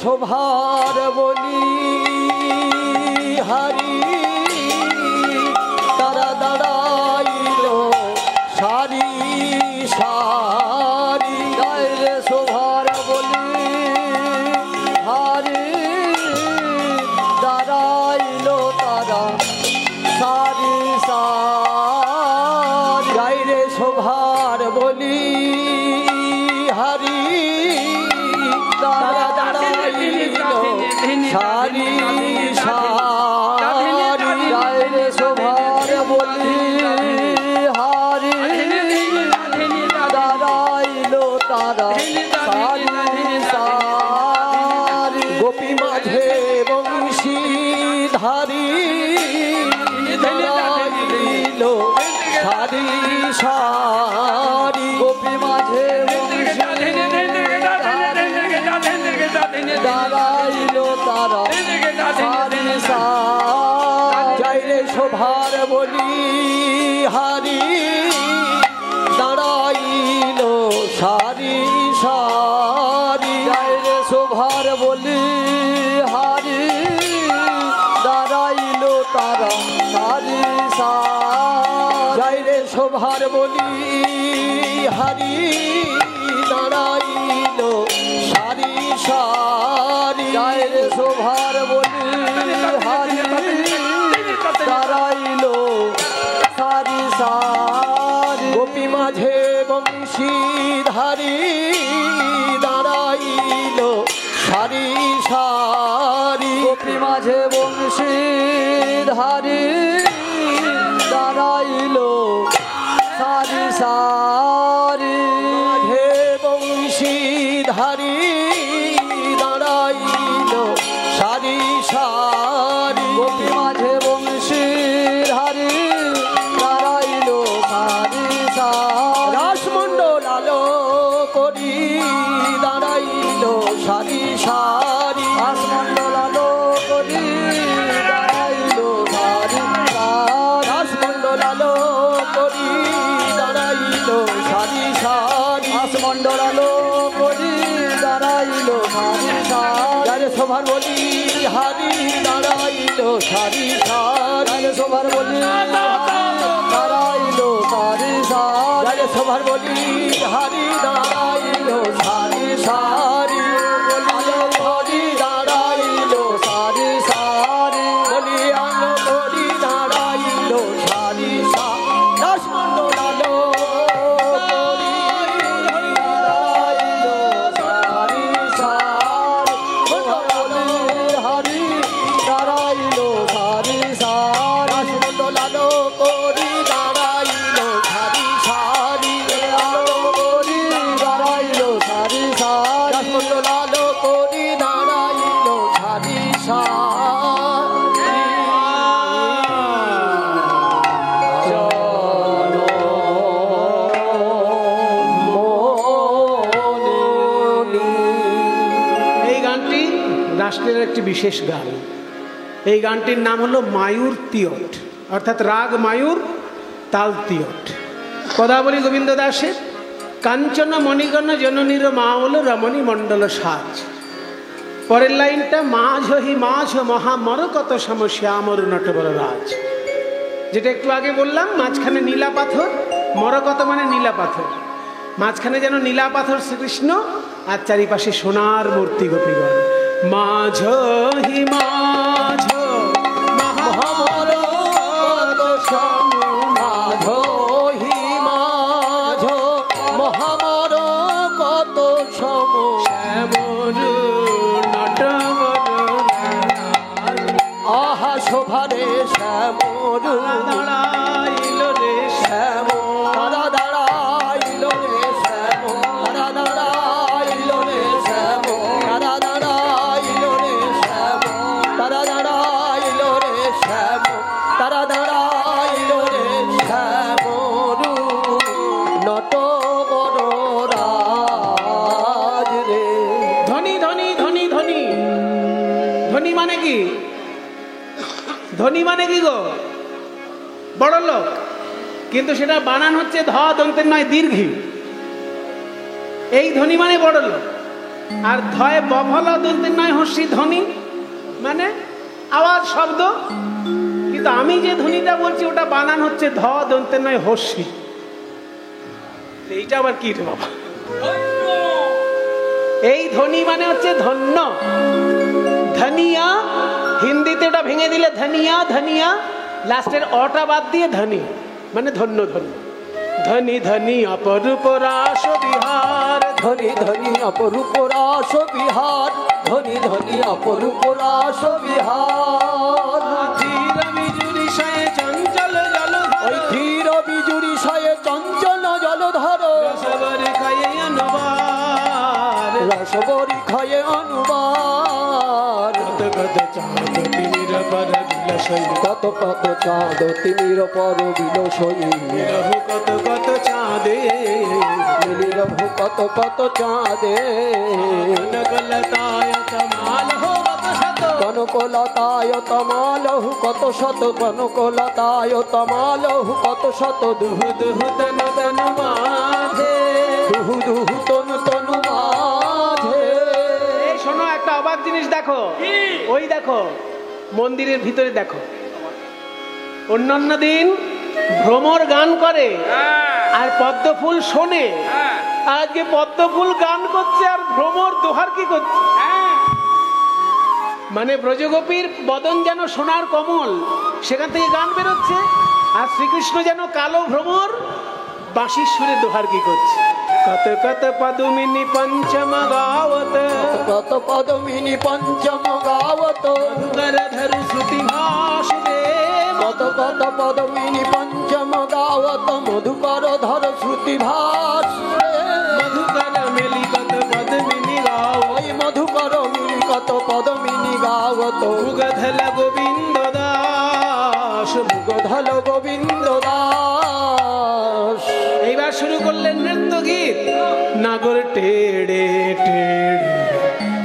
শোভার বলি হারি তারা দাঁড়াইল সারি সারি গাইলে শোভার বলি হারি দাঁড়াইল তারা সারি সারি গাইলে শোভার বলি হারি তারা সারি সারি গায়ে শোভার বলি হারি দাঁড়াইল তারা সারি সারি গোপী মাঝে বংশী ধারি দাঁড়াইল সারি সারি গোপী মাঝে দাঁড়াইল তারা সারি সারি শোভার বলি হারি দাঁড়াইল সারি সারি শোভার বলি হারি দাঁড়াইল তারা সারি সারি শোভার বলি হারি দাঁড়াইল সারি সারি গায়ের শোভার বলি হারি দাঁড়াইল সারি সারি গোপী মাঝে বংশী ধারি দাঁড়াইল সারি সারি গোপী মাঝে বংশী ধারি দাঁড়াইল সারি সারি মাঝে বংশী দাঁড়াইল সারি সারি গোপী মাঝে বংশীর হারি দাঁড়াইল সারি সারি রাসমণ্ডল আলো করি দাঁড়াইল সারি সারি রাসমণ্ডল আলো করি দাঁড়াইল সারি সারি রাসমণ্ডল আলো করি দাঁড়াইল সারি সারি রাসমণ্ডল আলো করি দাঁড়াইল সারি সারি সভার বলি হারি দাঁড়াইল সারি সারি সভার বলি দাঁড়াইল সারি সারি সভার বলি হারি দাঁড়াইল সারি সারি আলো করি দাঁড়াইল সারি সারি বলি আলো করি দাঁড়াইল সারি সারি রাসমণ্ডল আলো করি দাঁড়াইল সারি সারি বলি হারি দাঁড়াইল সারি সারি রাসমণ্ডল আলো করি দাঁড়াইল সারি সারি আলো করি দাঁড়াইল সারি সারি রাসমণ্ডল আলো করি দাঁড়াইল সারি সারি এই গানটি রাষ্ট্রের একটি বিশেষ গান। এই গানটির নাম হলো মায়ূর তিয়ট, অর্থাৎ রাগ মায়ূর তাল তিয়ট। পদাবলী গোবিন্দ দাসের কাঞ্চন মণিগণ জননীর মাওল রমণী মণ্ডল সাজ। পরের লাইনটা মাঝ হি মাঝ মহামর কত সমশ্যামর নটবর রাজ, যেটা একটু আগে বললাম। মাঝখানে নীলা পাথর, মরকত মানে নীলা পাথর, মাঝখানে যেন নীলা পাথর শ্রীকৃষ্ণ, আর চারিপাশে সোনার মূর্তি গোপীগণ। মাঝ হি মাঝ মহামর কত মাঝ হি মাঝ মহামর কত সম শ্যামর নটবর আহা শোভারে শ্যামর দাঁড়াইল রে শ্যাম তারা দাঁড়াইল রে শ্যাম তারা দাঁড়াইল রে শ্যাম তারা দাঁড়াইল রে শ্যাম তারা দাঁড়াইল রে শ্যাম তারা দাঁড়াইল রে শ্যাম নট বড় রাজ রে। ধনী ধনী ধনী ধনী ধনী মানে কি? ধনী মানে কি গো? বড় লোক, কিন্তু সেটা বানান হচ্ছে ধ দন্তের নয় দীর্ঘী। এই ধনী মানে বড় লোক, আর ধয় বফল দন্তের নয় হর্ষি ধনী মানে আওয়াজ শব্দ। কিন্তু আমি যে ধ্বনিটা বলছি ওটা বানান হচ্ছে ধ দন্তের নয় হর্ষি। এইটা আবার কি রে বাবা? এই ধ্বনি মানে হচ্ছে ধন্য। ধনিয়া হিন্দিতে এটা ভেঙে দিলে ধনিয়া ধনিয়া, লাস্টের অটা বাদ দিয়ে ধনী মানে ধন্য ধন্য। ধনী ধনী অপরূপ রাস বিহার, ধনী ধনী অপরূপ রাস বিহার, ধনী ধনী অপরূপ রাস বিহার। ধীর বিজুরি সয়ে চঞ্চল জলধর, ওই ধীর বিজুরি সয়ে চঞ্চল জলধর, রসবরি খায়ে অনুবার, রসবরি খায়ে অনুবার। কত কত চাঁদ তিমির পর বিলসই, কত কত চাঁদ তিমির পর বিলসই, বিরহু কত কত চাঁদে, বিরহু কত কত চাঁদে। কনকলতায় কমাল হো কত শত, কনকলতায় তমালহু কত শত, কনকলতায় তমালহু কত শত। দুহু দুহু তনু তনু মাঝে, দুহু দুহু তনু তনু মাঝে। এই শোনো একটা অবাক জিনিস দেখো। ওই দেখো মন্দিরের ভিতরে দেখো, অন্যান্য দিন ভ্রমর গান করে আর পদ্ম ফুল শোনে, আজকে পদ্ম ফুল গান করছে আর ভ্রমর দোহার কি করছে। মানে ব্রজগোপীর বদন যেন সোনার কমল, সেখান থেকে গান বেরোচ্ছে, আর শ্রীকৃষ্ণ যেন কালো ভ্রমর বাঁশির সুরে দোহার কি করছে। কত কত পদমিনী পঞ্চম গাওত, কত পদমিনী পঞ্চম গাওত, গরধর শ্রুতি ভাসুদেব। কত কত পদমিনী পঞ্চম গাওত, মধুকর ধর শ্রুতি ভাস। মধুকর মেলি কত পদমিনী গাওত, ভাগবত মুগধল গোবিন্দ দাস। মুগধল গোবিন্দ দাস। এইবার শুরু করলেন নৃত্য গীত। নাগর টেড়ে টেড়ে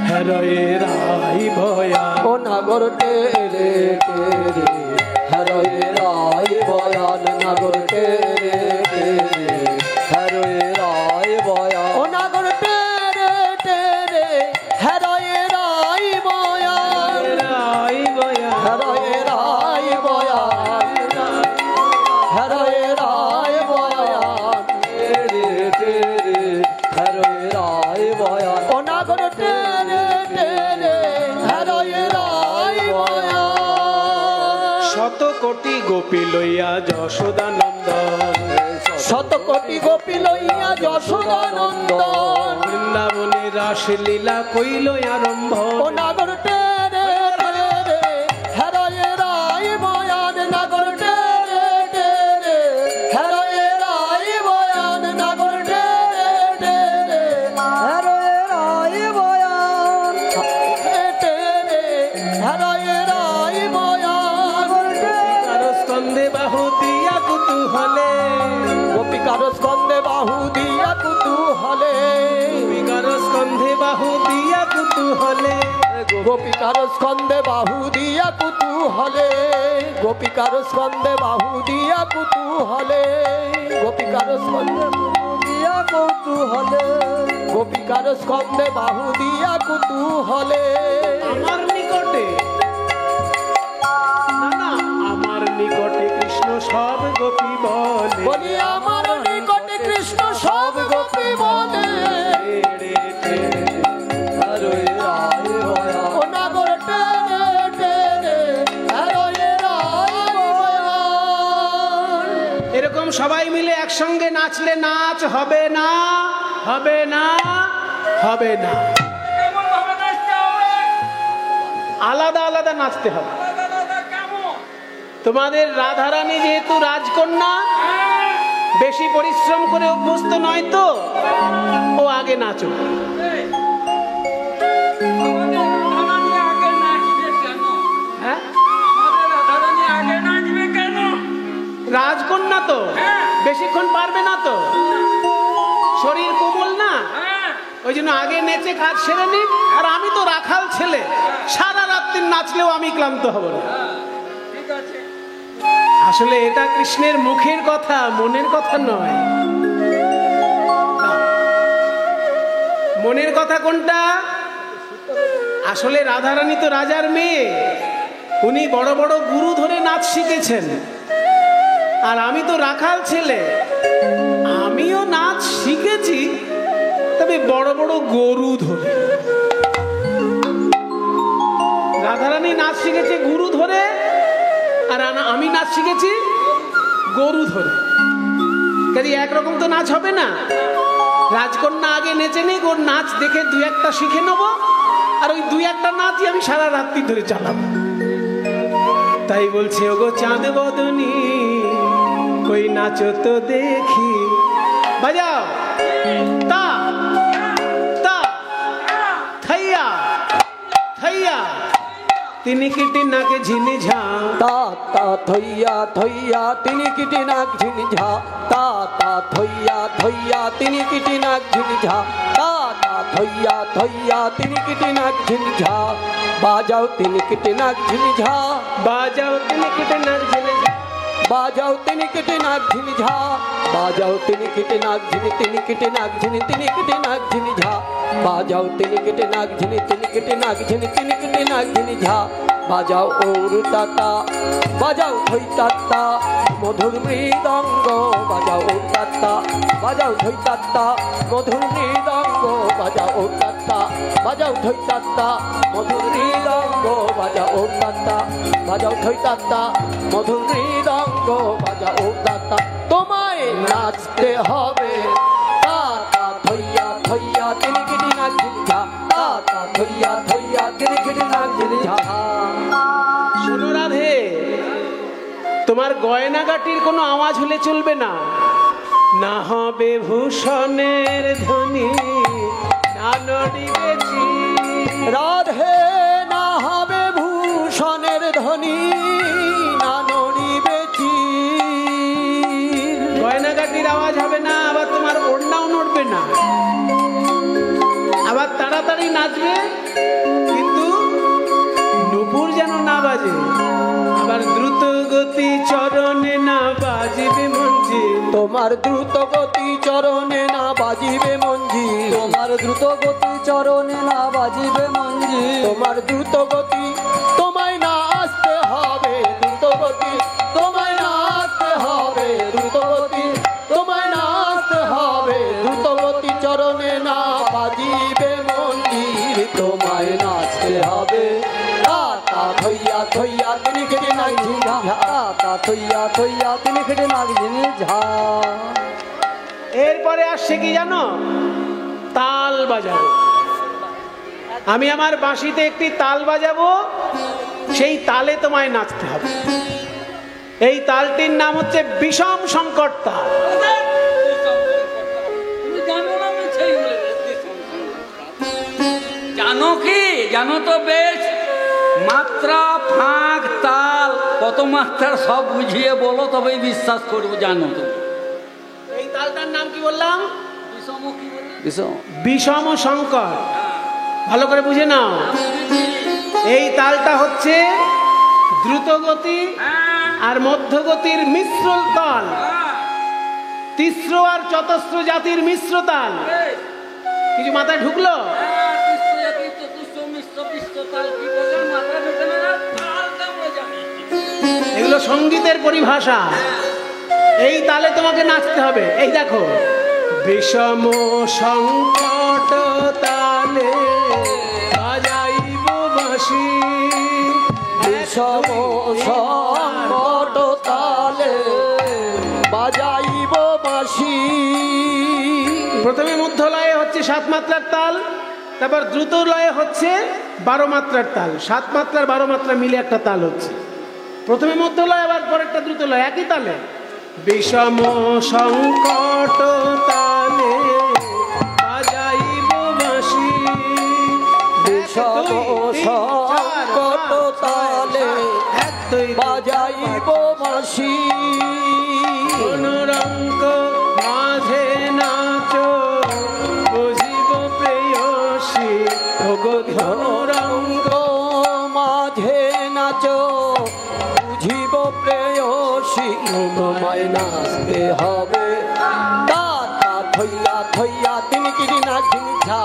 হরয়ে রাই ভয়া, ও নাগর টেরে টেরে হরয়ে রায় বয়ান, নাগর টেরে টেরে হরয়ে রায় বয়ান, ও নাগর টেরে টেরে হরয়ে রায় বয়ান, রাই ভয়া, হরয়ে রায় বয়ান, হরয়ে রায় বয়ান, টেরে টেরে হরয়ে রায় বয়ান, ও নাগর টেরে টেরে হরয়ে রায় বয়ান। শত কোটি গোপী লইয়া যশোদা নন্দন, শত কোটি গোপী লইয়া যশোদানন্দন, বৃন্দাবনে রাসলীলা কইল আরম্ভ। ও নাগর টেরে টেরে হরয়ে রায় বয়ান, নাগর টেরে টেরে হরয়ে রায় বয়ান, নাগর টেরে টেরে হরয়ে রায় বয়ান, টেরে হরয়ে রায় বয়ান, কারো স্কন্ধে বাহু দিয়া কুতূহলে, গোপিকার স্কন্ধে বাহু দিয়া কুতূহলে, কারো স্কন্ধে বাহু দিয়া কুতূহলে, গোপিকার স্কন্ধে বাহু দিয়া কুতূহলে, গোপিকার স্কন্ধে বাহু দিয়া কুতূহলে, গোপিকার স্কন্ধে বাহু দিয়া কৌতূহলে, গোপিকার স্কন্ধে বাহু দিয়া কুতূহলে। আমার নিকটে, না না, আমার নিকটে কৃষ্ণ সব গোপী বলে, বলি আমার নিকটে কৃষ্ণ সব গোপী বলে, টেড়ে টেড়ে হরয়ে রায় বয়ান, ও নাগর টেরে টেরে হরয়ে রায় বয়ান। এরকম সবাই মিলে একসঙ্গে নাচলে নাচ হবে না, হবে না, হবে না। আলাদা আলাদা নাচতে হবে। তোমাদের রাধারানী যেহেতু রাজকন্যা, বেশি পরিশ্রম করে অভ্যস্ত নয় তো, ও আগে নাচো। হ্যাঁ, রাজকন্যা তো বেশিক্ষণ পারবে না তো, শরীর কোমল না, ওই জন্য আগে নেচে কাজ সেরে নিক। আর আমি তো রাখাল ছেলে, সারা রাত্রি নাচলেও আমি ক্লান্ত হব না। আসলে এটা কৃষ্ণের মুখের কথা, মনের কথা নয়। মনের কথা কোনটা? আসলে রাধারানী তো রাজার মেয়ে, উনি বড় বড় গুরু ধরে নাচ শিখেছেন। আর আমি তো রাখাল ছেলে, আমিও নাচ শিখেছি, তবে বড় বড় গরু ধরে। রাধারানী নাচ শিখেছে গুরু ধরে, আর আমি নাচ শিখেছি গরু ধরে। কাজে একরকম তো নাচ হবে না। রাজকন্যা আগে নেচে নিক, ওর নাচ দেখে দুই একটা শিখে নেব, আর ওই দুই একটা নাচই আমি সারা রাত্রি ধরে চালাবো। তাই বলছে, ওগো চাঁদ বদনী কই নাচো তো দেখি, বাজাও তা তা থাইয়া থাইয়া তিনি কিটি নাকে ঝিনি ঝা, তা তা থইয়া থইয়া তিনি কিটি নাক ঝিনি ঝা, তা তা থইয়া থইয়া তিনি কিটি নাক ঝিনি ঝা, তা তা থইয়া থইয়া তিনি কিটি নাক ঝিনি ঝা, বাজাও তিনি কিটি নাক ঝিনি ঝা, বাজাও তিনি কিটি নাক ঝিনি ঝা, বাজাও তিনি কিটি নাক ঝিনি ঝা, বাজাও তিনি কিটি নাক ঝিনি, তিনি কিটি নাক ঝিনি, তিনি কিটি নাক ঝিনি ঝা, বাজাও তিনি কিটি নাক ঝিনি, তিনি কিটি নাক ঝিনি, তিনি কিটি নাক ঝিনি ঝা, বাজাও ওরু তাতা, বাজাও থই তাত্তা, মধুর মৃদঙ্গ বাজাও ওর তাত্তা, বাজাও থই তাত্তা, মধুর মৃদঙ্গ বাজাও ওর তাত্তা, বাজাও থই তাত্তা, মধুর মৃদঙ্গ বাজাও ওর তাত্তা, বাজাও থই তাত্তা, মধুর মৃদঙ্গ বাজাও ওর তাত্তা। তোমায় নাচতে হবে, তা তা থইয়া থইয়া তিনি কিটি নাক ঝিনি ঝা, তা তা থইয়া থইয়া তিনি কিটি নাক ঝিনি ঝা। শোনো রাধে, তোমার গয়নাগাটির কোনো আওয়াজ হলে চলবে না, না হবে ভূষণের ধ্বনি, না নড়িবে চির। রাধে না হবে ধনী না নড়িবে চির। গয়নাগাটির আওয়াজ হবে না, আবার তোমার ওড়নাও নড়বে না, আবার তাড়াতাড়ি নাচবে, কিন্তু নুপুর যেন না বাজে, আবার দ্রুত গতি চরণে না বাজিবে মঞ্জিল। তোমার দ্রুত গতি চরণে না বাজিবে মঞ্জিল। তোমার দ্রুত গতি চরণে না বাজিবে মঞ্জিল। তোমার দ্রুত গতি তোমায় না আসতে হবে, দ্রুত গতি তোমায় না আসতে হবে, দ্রুত গতি তোমায় না আসতে হবে, দ্রুত গতি চরণে না বাজিবে মন্দির, তোমায় নাচতে হবে। তা থইয়া থইয়া তিনি কেটে নাচি তা থইয়া থইয়া তিনি খেটে নাগিনি ঝা। এরপরে আসছে কি জানো? তাল বাজাবো। আমি আমার বাঁশিতে একটি তাল বাজাবো, সেই তালে তোমায় নাচতে হবে। এই তালটির নাম হচ্ছে বিষম সংকট তাল। জানো কি? জানো তো বেশ, মাত্রা, ফাঁক, তাল, কত মাত্রার সব বুঝিয়ে বলো, তবেই বিশ্বাস করবো। জানো তো এই তালটার নাম কি বললাম? বিষম বিষম সংকট। ভালো করে বুঝে নাও, এই তালটা হচ্ছে দ্রুতগতি আর মধ্যগতির মিশ্র তাল, তিস্র আর চতস্র জাতির মিশ্র তাল। কিছু মাথায় ঢুকলো? এগুলো সঙ্গীতের পরিভাষা। এই তালে তোমাকে নাচতে হবে। এই দেখো, বিষম সংকট তালে বাজাইব বাঁশি, বিষম সংকট তালে বাজাইব বাঁশি। প্রথমে মধ্য লয়ে হচ্ছে 7 মাত্রার তাল, তারপর দ্রুত লয়ে হচ্ছে 12 মাত্রার তাল। 7 মাত্রার 12 মাত্রা মিলে একটা তাল হচ্ছে। প্রথমে মধ্য লয়, আবার পরেরটা দ্রুত লয়, একই তালে। বিষম সংকট তালে বাজাইব বাঁশি, বিষম সংকট তালে বাজাইব বাঁশি। অনুরঙ্গ মাঝে নাচো বুঝিব প্রেয়সী, ওগো ধনুরঙ্গ মাঝে নাচো বুঝিব প্রেয়সী, তোমায় নাচতে হবে। তা থইয়া থইয়া তিনি কিরি নাচি ঝা।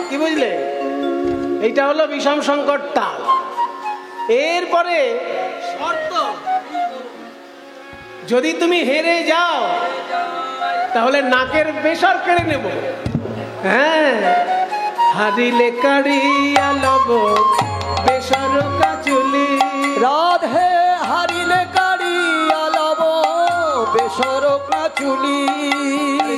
কি বুঝলে? এইটা হলো বিষম সংকট তাল। এরপরে শর্ত, যদি তুমি হেরে যাও তাহলে নাকের বেসর কেড়ে নেব। হ্যাঁ, হারিলে কাড়িয়া লব বেসর কাচুলি, রাধে হারিলে কাড়িয়া লব বেসর কাচুলি,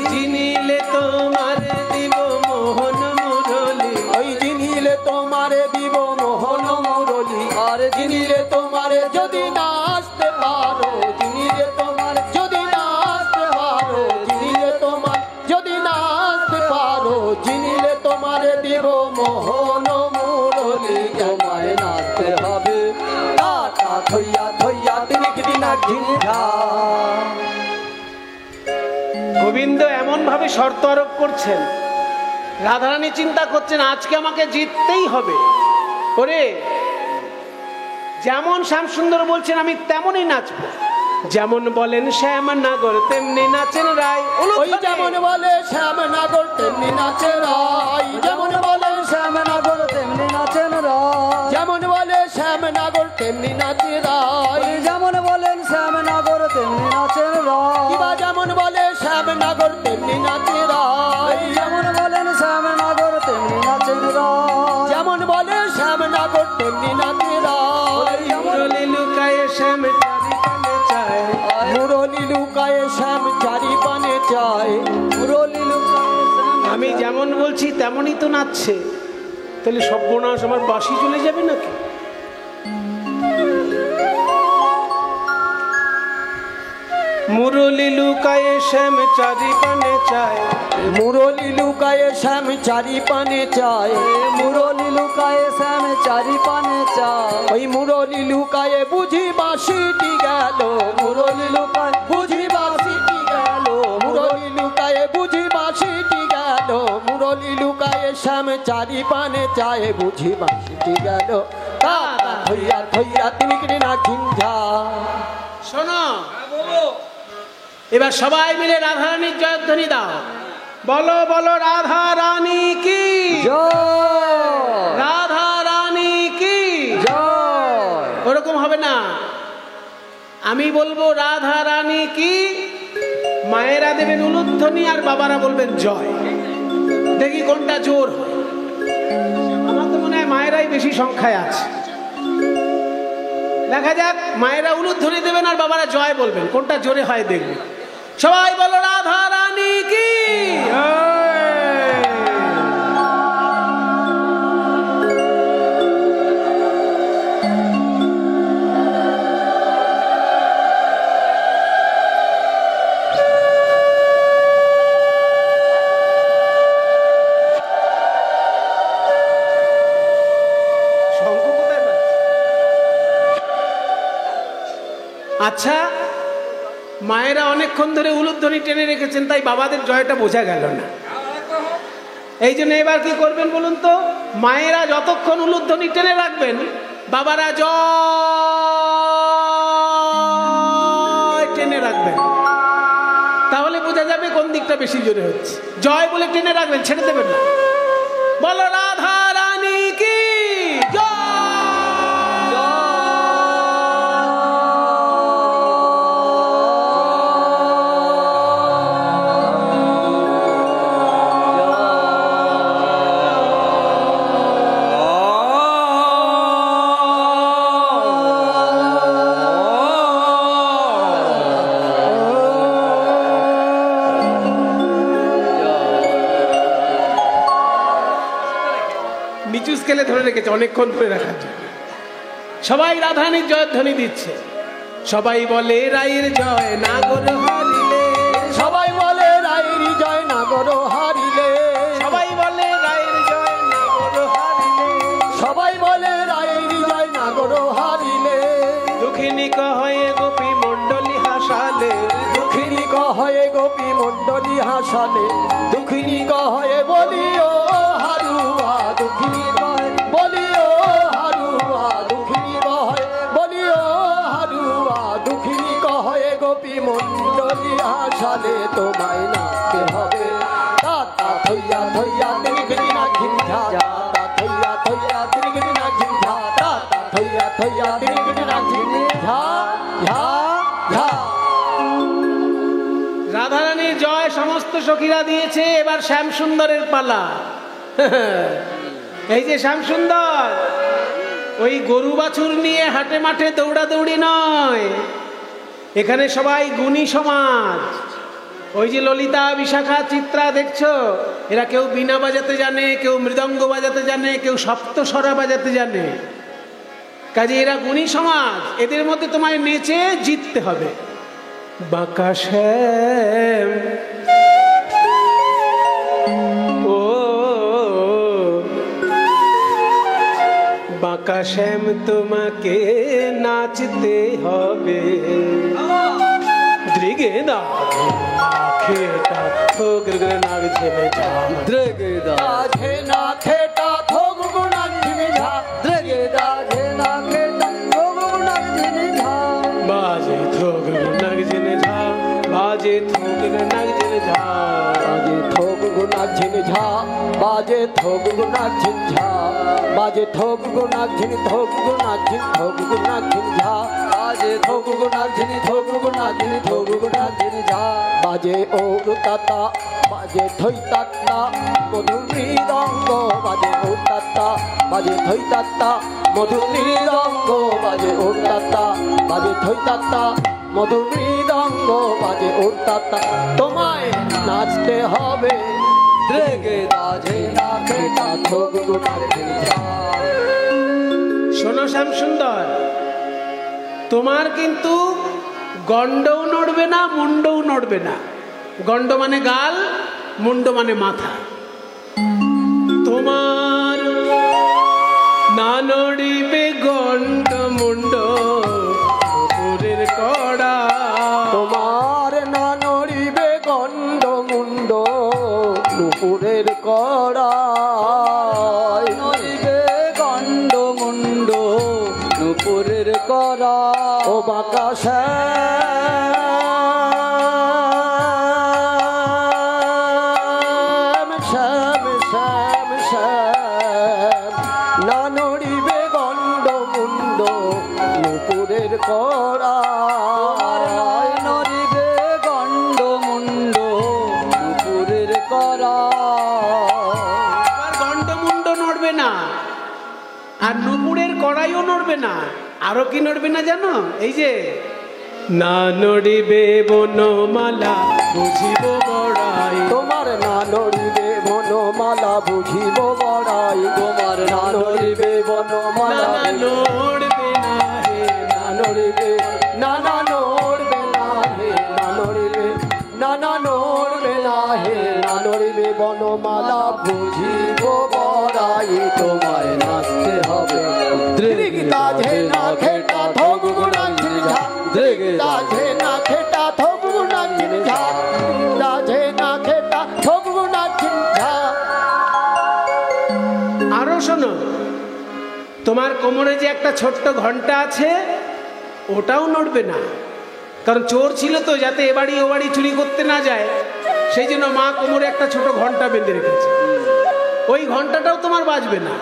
চিনিলে তোমার দিব মোহন মুরলি, ওই জিনিলে তোমারে দিব মোহন মুরলি। আর জিনিলে তোমারে যদি নাচতে পারো, জিনিলে তোমার যদি নাচতে পারো, জিনিলে তোমার যদি নাচতে পারো, জিনিলে তোমারে দিব মোহন মুরলি, তোমায় নাচতে হবে। তা থইয়া থইয়া তিনি কিরি নাচি ঝা। গোবিন্দ এমন ভাবে শর্ত আরোপ করছেন, রাধারানী চিন্তা করছেন আজকে আমাকে জিততেই হবে। ওরে, যেমন শ্যামসুন্দর বলছেন আমি তেমনই নাচবো। যেমন বলেন শ্যামনগর তেমনি নাচেন রায়। ওই যেমন বলে শ্যামনগর তেমনি নাচে রায়, যেমন বলে শ্যামনগর তেমনি নাচেন রায়, যেমন বলে শ্যামনগর তেমনি নাচে রায়, যেমন বলেন শ্যামনগর তেমনি নাচেন রায়, কিবা যেমন বলে শ্যামনগর তেমনি নাচে রায়, যেমন বলেন শ্যামনগর তেমনি নাচেন রায়, যেমন বলে শ্যামনগর তেমনি নাচে রায়। মুরলি লুকায়ে শ্যাম চারি পানে চায়, মুরলি লুকায়ে শ্যাম চারি পানে চায়, মুরলি লুকায়ে শ্যাম আমি যেমন বলছি তেমনই তো নাচছে, তাহলে সর্বনাশ আমার বাঁশি চলে যাবে নাকি? মুরলি লুকায়ে শ্যাম চারি পানে চায়, মুরলি লুকায়ে শ্যাম চারি পানে চায়, মুরলি লুকায়ে শ্যাম চারি পানে চায়, ওই মুরলি মুরলি লুকায়ে বুঝি বাঁশিটি গেল, মুরলি লুকায় বুঝি বাঁশিটি গেল, মুরলি লুকায়ে বুঝি বাঁশিটি গেল, মুরলি লুকায়ে শ্যাম চারি পানে চায়ে বুঝি বাঁশিটি গেল। তাতা থইয়া থইয়া তিনকড়ি না ঝিঞ্ঝা। শোনো, এবার সবাই মিলে রাধারানীর জয়ধ্বনি দাও। বলো বলো রাধা রানী কি জয়, রাধা রানী কি জয়। ওরকম হবে না, আমি বলবো রাধা রানী কি, মায়েরা দেবেন উলুধ্বনি আর বাবারা বলবেন জয়। দেখি কোনটা জোর হয়। আমার তো মনে হয় মায়েরাই বেশি সংখ্যায় আছে। দেখা যাক, মায়েরা উলুধ্বনি দেবেন আর বাবারা জয় বলবেন, কোনটা জোরে হয় দেখবে। সবাই বলো রাধা রানী কি। আচ্ছা, মায়েরা অনেকক্ষণ ধরে উলুধ্বনি টেনে রেখেছেন, তাই বাবাদের জয়টা বোঝা গেল না। এই জন্য এবার কি করবেন বলুন তো, মায়েরা যতক্ষণ উলুধ্বনি টেনে রাখবেন, বাবারা জয় টেনে রাখবেন, তাহলে বোঝা যাবে কোন দিকটা বেশি জোরে হচ্ছে। জয় বলে টেনে রাখবেন, ছেড়ে দেবেন না। বলো রাধা রানী কি জয়। নিচু স্কেলে ধরে রেখেছে অনেকক্ষণ ধরে রাখার জন্য। সবাই রাধারানীর জয়ধ্বনি দিচ্ছে। সবাই বলে রায়ের জয় নাগর হারিলে, সবাই বলে রায়ের জয় নাগর হারিলে, সবাই বলে রায়ের জয় নাগর হারিলে, সবাই বলে রায়ের জয় নাগর হারিলে, দুঃখিনী কহে গোপী মণ্ডলী হাসালে, দুঃখিনী কহে গোপী মণ্ডলী হাসালে, দুঃখিনী কহে বলিও হারুয়া, দুঃখিনী কহে বলিও হারুয়া, দুঃখিনী কহে বলিও হারুয়া, দুঃখিনী কহে গোপী মণ্ডলী হাসালে, তোমায় নাচতে হবে। তাতা থইয়া থইয়া তিনকড়ি না ঝিঞ্ঝা, তাতা থইয়া থইয়া তিনকড়ি না ঝিঞ্ঝা, তাতা থইয়া থইয়া তিনকড়ি না ঝিঞ্ঝা, ঝা ঝা। রাধারানীর জয় সমস্ত সখীরা দিয়েছে। এবার শ্যামসুন্দরের পালা। এই যে শ্যামসুন্দর, ওই গরু বাছুর নিয়ে হাটে মাঠে দৌড়াদৌড়ি নয়, এখানে সবাই গুণী সমাজ। ওই যে ললিতা, বিশাখা, চিত্রা দেখছো, এরা কেউ বীণা বাজাতে জানে, কেউ মৃদঙ্গ বাজাতে জানে, কেউ সপ্তস্বরা বাজাতে জানে। কাজে এরা গুণী সমাজ, এদের মধ্যে তোমায় নেচে জিততে হবে। বাঁকা শ্যাম ও বাঁকা শ্যাম তোমাকে নাচতে হবে। দ্রিগে দা খেটা ঠোকর নাগ ঝেমে যা, দ্রেগে দা ঝে না খেটা থোক গুণা ঝিমিঝা, দ্রেগে দা ঝে না খেটা গোগুনা ঝিনি ঝা, বাজে ঠোকর নাগ ঝেমে যা, বাজে ঠোকর নাগ ঝেমে যা, বাজে থোক গুণা ঝিমিঝা, বাজে থোক গুণা ঝিমঝা, বাজে থোক গুণা ঝিমি থোক গুণা ঝিম থোক গুণা ঝিমঝা, বাজে থোক গুনা ঝিনি থোক গুনা ঝিনি থোক গুনা ঝিনি ঝা, বাজে ও তাতা, বাজে থই তাত্তা মধুর মৃদঙ্গ, বাজে ও তাত্তা, বাজে থই তাত্তা মধুর মৃদঙ্গ, বাজে ও তাত্তা, বাজে থই তাত্তা মধুর মৃদঙ্গ, বাজে ও তাত্তা। তোমায় নাচতে হবে। দ্রেগে দা ঝে না খেটা থোক গুনা ঝিনি ঝা। শোনো শ্যামসুন্দর, তোমার কিন্তু গন্ডও নড়বে না, মুন্ডও নড়বে না। গন্ড মানে গাল, মুন্ড মানে মাথা। তোমার না নড়িবে গন্ড মুন্ড, করা ও বাঁকা শ্যাম শ্যাম শ্যাম শ্যাম না নড়িবে গণ্ড মুন্ড নুপুরের করা তোমার নয় নরিবে গণ্ড মুন্ড নুপুরের করা আর গণ্ডমুণ্ড নড়বে না, আর নুপুরের কড়াইও নড়বে না। আরো কি নড়বে না জানো? এই যে না নড়িবে বনমালা বুঝিব বড়াই, তোমার না নড়িবে বনমালা বুঝিব বড়াই তোমার না নরিবে বনমালা না নড়বে না হে না নড়িবে না না নড়বে না হে না নড়িবে না না নড়বে না হে না নড়িবে বনমালা বুঝিব বড়াই তোমায় নাচতে হবে দৃগিতা ঝে না খেটা ধোগ গুণা ঝিঝা দৃগিতা ঝে না খেটা ধোগ গুণা ঝিঝা ঝে না খেটা ধোগ গুণা ঝিঝা। আরো শোনো, তোমার কোমরে যে একটা ছোট্ট ঘন্টা আছে ওটাও নড়বে না, কারণ চোর ছিল তো, যাতে এ বাড়ি ও বাড়ি চুরি করতে না যায়, সেই জন্য মা কোমরে একটা ছোট ঘন্টা বেঁধে রেখেছে। ওই ঘন্টাটাও তোমার বাজবে না।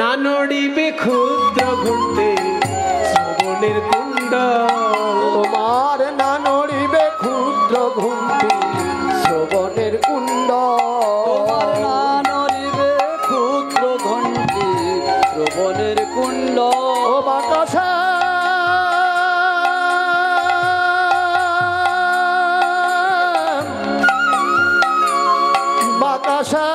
না নড়িবে ক্ষুদ্র ঘুরতে শ্রবণের কুণ্ড, তোমার না নড়িবে ক্ষুদ্র ঘুমটি শ্রবণের কুণ্ড তোমার না নরিবে ক্ষুদ্র ঘণ্টি শ্রবণের কুণ্ড ও বাতাসা বাতাসা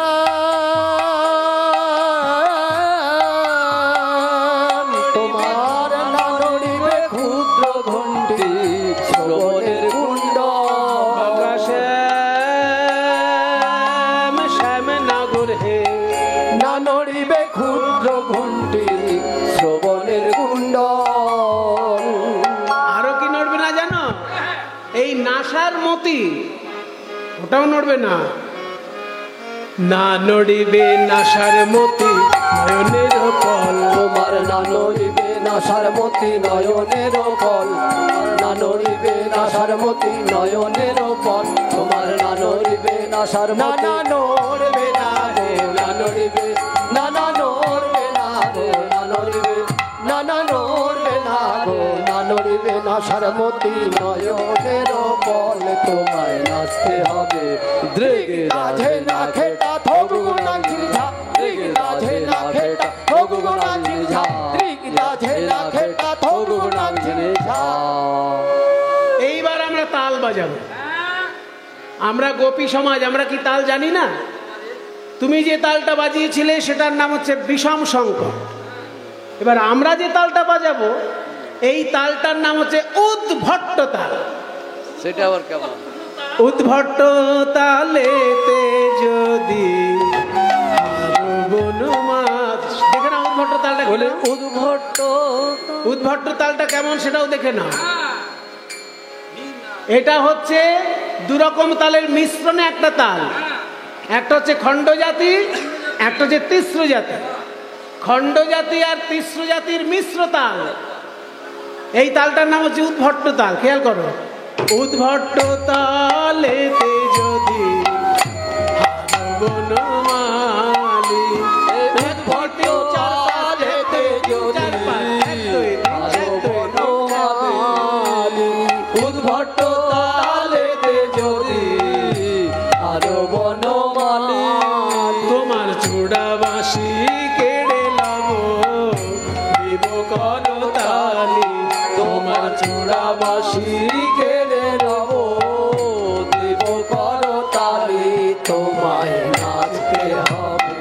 তোমার না নড়িবে ক্ষুদ্র ঘণ্টি শ্রবণের কুণ্ড শ্যাম শ্যাম নাগর হে, না নড়িবে ক্ষুদ্র ঘণ্টি শ্রবণের কুণ্ড আরো কি নড়বে না জানো? এই নাসার মতি, ওটাও নড়বে না। না নড়িবে নাসার মতি নয়নের ফল, তোমার না নড়িবে নাসার মতি নয়নের ফল না নড়িবে নাসার মতি নয়নের ফল তোমার না নড়িবে নাসার মতি না নড়বে না গো না নড়িবে না না নড়বে না গো না নড়িবে না না নড়বে না গো না নড়িবে নাসার মতি নয়নের ফল তোমায় নাচতে হবে দৃগে রাধে না খেটা থোগ গুণা ঝিঝা দৃগে রাধে না খেটা থোগ গুণা ঝিঝা দৃগে রাধে না খেটা থোগ গুণা ঝিঝা। এইবার আমরা তাল বাজাবো। আমরা গোপী সমাজ, আমরা কি তাল জানি না? তুমি যে তালটা বাজিয়েছিলে সেটার নাম হচ্ছে বিষম শঙ্কর। এবার আমরা যে তালটা বাজাবো এই তালটার নাম হচ্ছে উদ্ভট্ট তাল। সেটা আবার কেমন? উদ্ভট্ট তালেতে যদি বনমাছ, দেখে না উদ্ভট্ট তালটা বলে কেমন? উদ্ভট্ট উদ্ভট্ট তালটা কেমন সেটাও দেখে না। এটা হচ্ছে দুরকম তালের মিশ্রণে একটা তাল। একটা হচ্ছে খণ্ড জাতি, একটা হচ্ছে তিস্র জাতি। খণ্ড জাতি আর তিস্র জাতির মিশ্র তাল, এই তালটার নাম হচ্ছে উদ্ভট্ট তাল। খেয়াল করো, উদ্ভট্ট তালেতে যদি বনমালী, উদ্ভট্ট তালেতে যদি উদ্ভট্ট তালেতে যদি আরো বনমালী তোমার চূড়াবাসী কেড়ে লাভ দিব করতালি, তোমার চূড়াবাসী কেড়ে নেব দেব করতালি তোমায় নাচতে হবে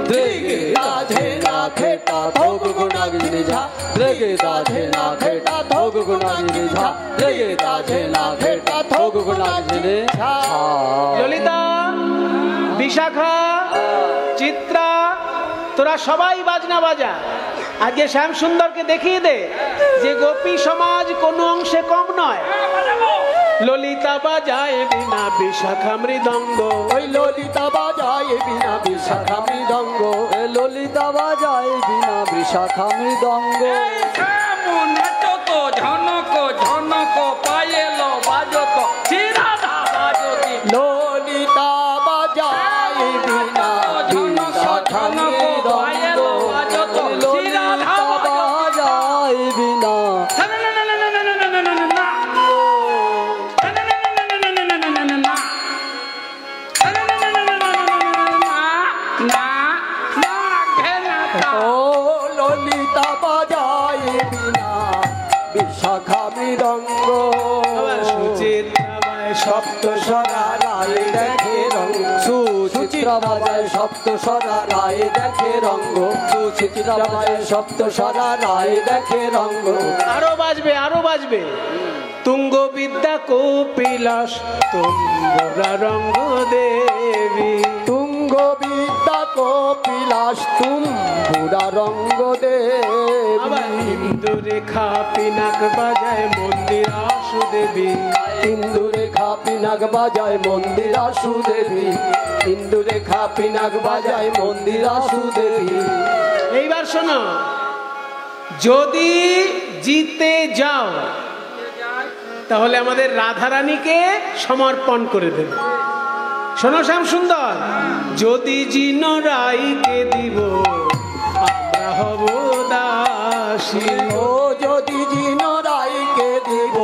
দ্রেগে দাঝে না খেটা ভোগ গুণাগ নিঝা দ্রেগে দাঝে না খেটা ভোগ গুণাগ নিঝা দ্রেগে দাঝে না খেটা ভোগ গুণাগ নিঝা। ললিতা, বিশাখা, চিত্রা, তোরা সবাই বাজনা বাজা। আজকে শ্যাম সুন্দরকে দেখিয়ে দে যে গোপী সমাজ কোনো অংশে কম নয়। ললিতা বাজায় বিনা বিশাখা মৃদঙ্গ, ওই ললিতা বাজায় বিনা বিশাখা মৃদঙ্গ ললিতা বাজায় বিনা বিশাখা মৃদঙ্গ এই শ্যাম, নাটক ও ললিতা বাজায় বীণা বিশাখা মৃদঙ্গ আবার সুচিত্রাবায় সপ্ত স্বরা রায় দেখে রঙ্গ সুচিত্রা বাজায় সপ্ত স্বরা রায় দেখে রঙ্গ সুচিত্রা বাজায় সপ্ত স্বরা রায় দেখে রঙ্গ আরো বাজবে আরো বাজবে তুঙ্গ বিদ্যা কপিলাস তুঙ্গরা রঙ্গ দেবী তুঙ্গ বিদ্যা কপিলাস তুম্বুরা রঙ্গ আবার দেবী হিন্দু রেখা পিনাক বাজায় মন্দিরা সুদেবী ইন্দু রেখা পিনাক বাজায় মন্দিরা সুদেবী ইন্দু রেখা পিনাক বাজায় মন্দিরা সুদেবী এইবার শোনো, যদি জিতে যাও তাহলে আমাদের রাধারানীকে সমর্পণ করে দেবে। শোনো শ্যাম সুন্দর, যদি জিন রাইকে দিব আমরা হব দাসী। ও যদি জিন রায়কে দিব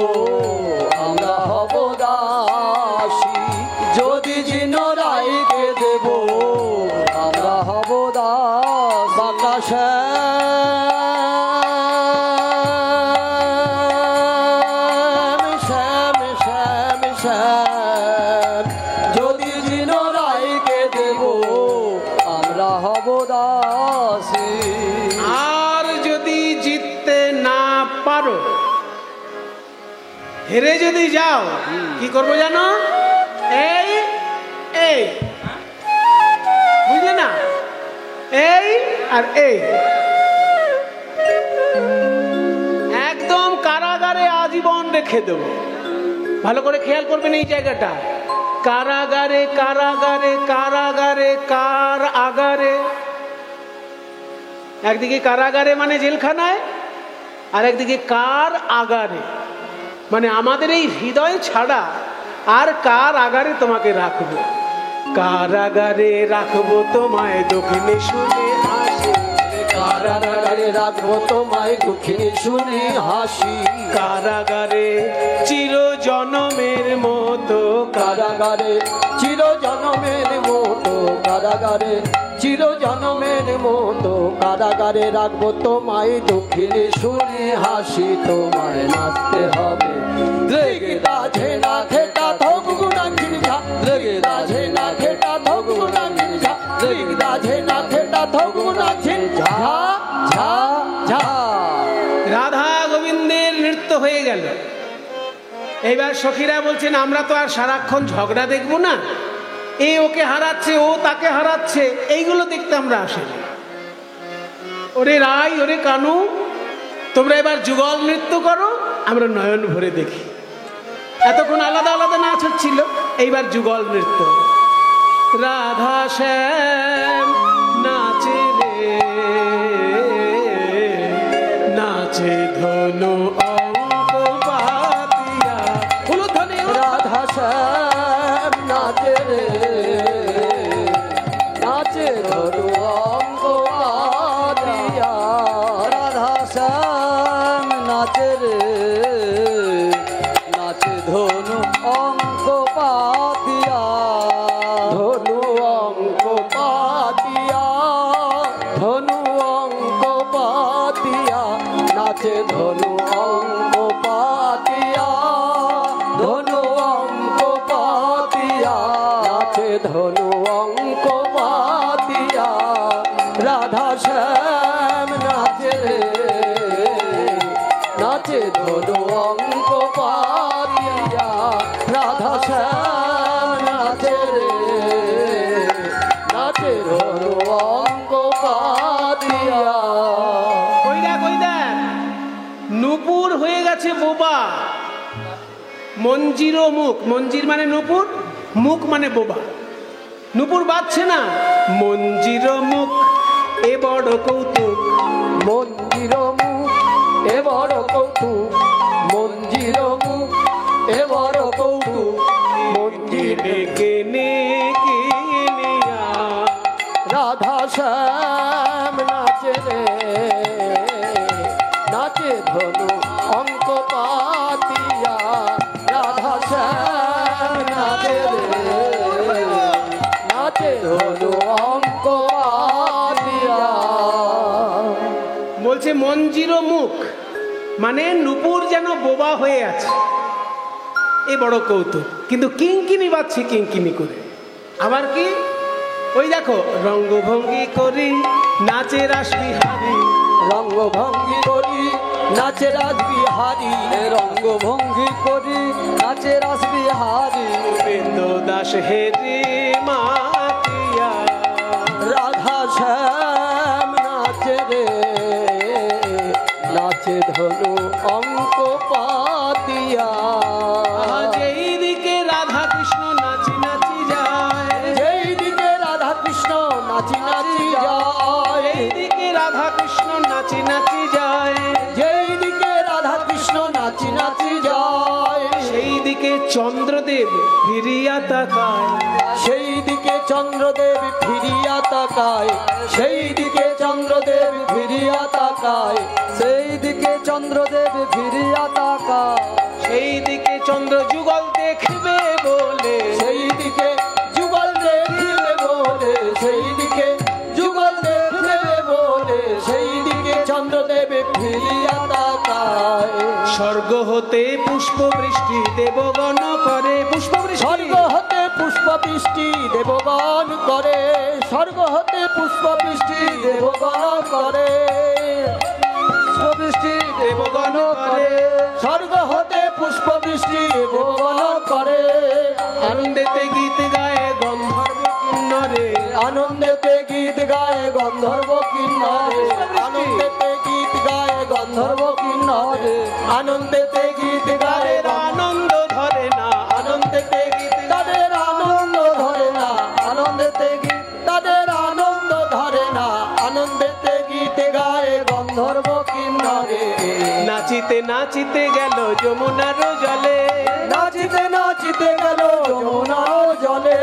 আমরা হব দাসী যদি জিন রায়কে দেব আমরা হব দাস বাতাসে শ্যাম শ্যাম শ্যাম যদি জিন রায়কে দেব আমরা হব দাসী আর যদি জিততে না পারো, হেরে যদি যাও, কি করবো জানো? এই এই বুঝলে না, এই আর এই একদম কারাগারে আজীবন রেখে দেবো। ভালো করে খেয়াল করবেন এই জায়গাটা, কারাগারে কারাগারে কারাগারে কার আগারে। একদিকে কারাগারে মানে জেলখানায়, আর একদিকে কার আগারে মানে আমাদের এই হৃদয় ছাড়া আর কার আগারে তোমাকে রাখবো। কারাগারে রাখবো তোমায় দক্ষিণে শুনে হাসি, কারাগারে রাখবো তোমায় দুঃখিনী শুনে হাসি কারাগারে চির জনমের মতো কারাগারে চির জনমের মতো কারাগারে চির জনমের মতো কারাগারে রাখবো তোমায় দক্ষিণী শুনে হাসি তোমায় নাচতে হবে রেগে দাঝে না খেটা ধোক গুণা গিরিঝা রেগে দাঝে না খেটা ধোক গুণা গিরিঝা রেগে দাঝে না খেটা ধোক গুণা ঝিনঝা ঝা ঝা রাধা গোবিন্দের নৃত্য হয়ে গেল। এইবার সখীরা বলছেন আমরা তো আর সারাক্ষণ ঝগড়া দেখবো না, এ ওকে হারাচ্ছে ও তাকে হারাচ্ছে, এইগুলো দেখতে আমরা আসিনি। ওরে রাই ওরে কানু, তোমরা এবার যুগল নৃত্য করো, আমরা নয়ন ভরে দেখি। এতক্ষণ আলাদা আলাদা নাচ হচ্ছিল, এইবার যুগল নৃত্য। রাধা শ্যাম নাচে রে নাচে ধনু অঙ্ক পাতিয়া ফুলধ্বনি রাধা শ্যাম নাচে রে নাচে ধরু অঙ্গ পাতিয়া রাধা শ্যাম নাচে রে নাচে ধনু অঙ্ক পাতিয়া ধনু অঙ্ক পাতিয়া ধনু অঙ্ক পাতিয়া নাচে ধনু অঙ্ক পাতিয়া ধনু অঙ্ক পাতিয়া নাচে ধনু অঙ্ক পাতিয়া রাধা শ্যাম নাচে রে নাচে ধনু অঙ্ক পাতিয়া রাধা শ্যাম নাচে রে নাচে ধনু অঙ্ক পাতিয়া নূপুর হয়ে গেছে বোবা, মঞ্জিরও মুখ, মঞ্জির মানে নূপুর, মুখ মানে বোবা। নূপুর বাজছে না, মঞ্জির মুখ এ বড় কৌতুক, মঞ্জির মুখ এ বড় কৌতুক মঞ্জির মুখ এ বড় কৌতুক মঞ্জিরে কেনে কিনিয়া রাধা শ্যাম নাচে রে নাচে ধনু অঙ্ক পাতিয়া রাধা শ্যাম নাচে রে নাচে ধনু অঙ্ক পাতিয়া বলছে মঞ্জির মুখ, মানে নুপুর যেন বোবা হয়ে আছে, এ বড় কৌতুক। কিন্তু কিঙ্কিনি বাজছে কিঙ্কিনি করে। আবার কি, ওই দেখো, রঙ্গভঙ্গি করি নাচে রাসবিহারী, রঙ্গভঙ্গি করি নাচে রাসবিহারী, রঙ্গভঙ্গি করি নাচে রাসবিহারী। উপেন্দ্র দাস হেরি মাতিয়া, রাধা শ্যাম নাচে রে, নাচে ধনু অঙ্ক পাতিয়া। যেই দিকে রাধা কৃষ্ণ নাচি নাচি যায়, যেই দিকে রাধা কৃষ্ণ নাচি নাচি যায়, এই দিকে রাধা কৃষ্ণ নাচি নাচি যায়, যেই দিকে রাধা কৃষ্ণ নাচি নাচি যায়, সেই দিকে চন্দ্রদেব ফিরিয়া তাকায়, সেই দিকে চন্দ্রদেব ফিরিয়া তাকায়, সেই দিকে চন্দ্রদেব ফিরিয়া তাকায়, সেই দিকে চন্দ্রদেব ফিরিয়া তাকায়, সেই দিকে চন্দ্র যুগল দেখবে বলে, সেই দিকে যুগল দেখবে বলে, সেই দিকে যুগল দেখবে বলে, সেই দিকে চন্দ্রদেব ফিরিয়া তাকায়। স্বর্গ হতে পুষ্প বৃষ্টি দেবগণ করে, পুষ্প বৃষ্টি, স্বর্গ হতে পুষ্প বৃষ্টি দেবগণ করে, স্বর্গ হতে পুষ্প বৃষ্টি দেবগণ করে, পুষ্প বৃষ্টি দেবগণ করে, স্বর্গ হতে পুষ্প বৃষ্টি দেবগণ করে। আনন্দেতে গীত গায়ে গন্ধর্ব কিন্নরে, আনন্দেতে গীত গায়ে গন্ধর্ব কিন্নরে, আনন্দেতে গীত গায়ে গন্ধর্ব কিন্নরে, আনন্দেতে গীত গায়ে তাদের আনন্দ ধরে না, আনন্দেতে গীত তাদের আনন্দ ধরে না, আনন্দেতে গীত তাদের আনন্দ ধরে না, আনন্দেতে গীত গায়ে গন্ধর্ব কিন্নরে। নাচিতে নাচিতে গেল যমুনার জলে, নাচিতে নাচিতে গেল যমুনার জলে,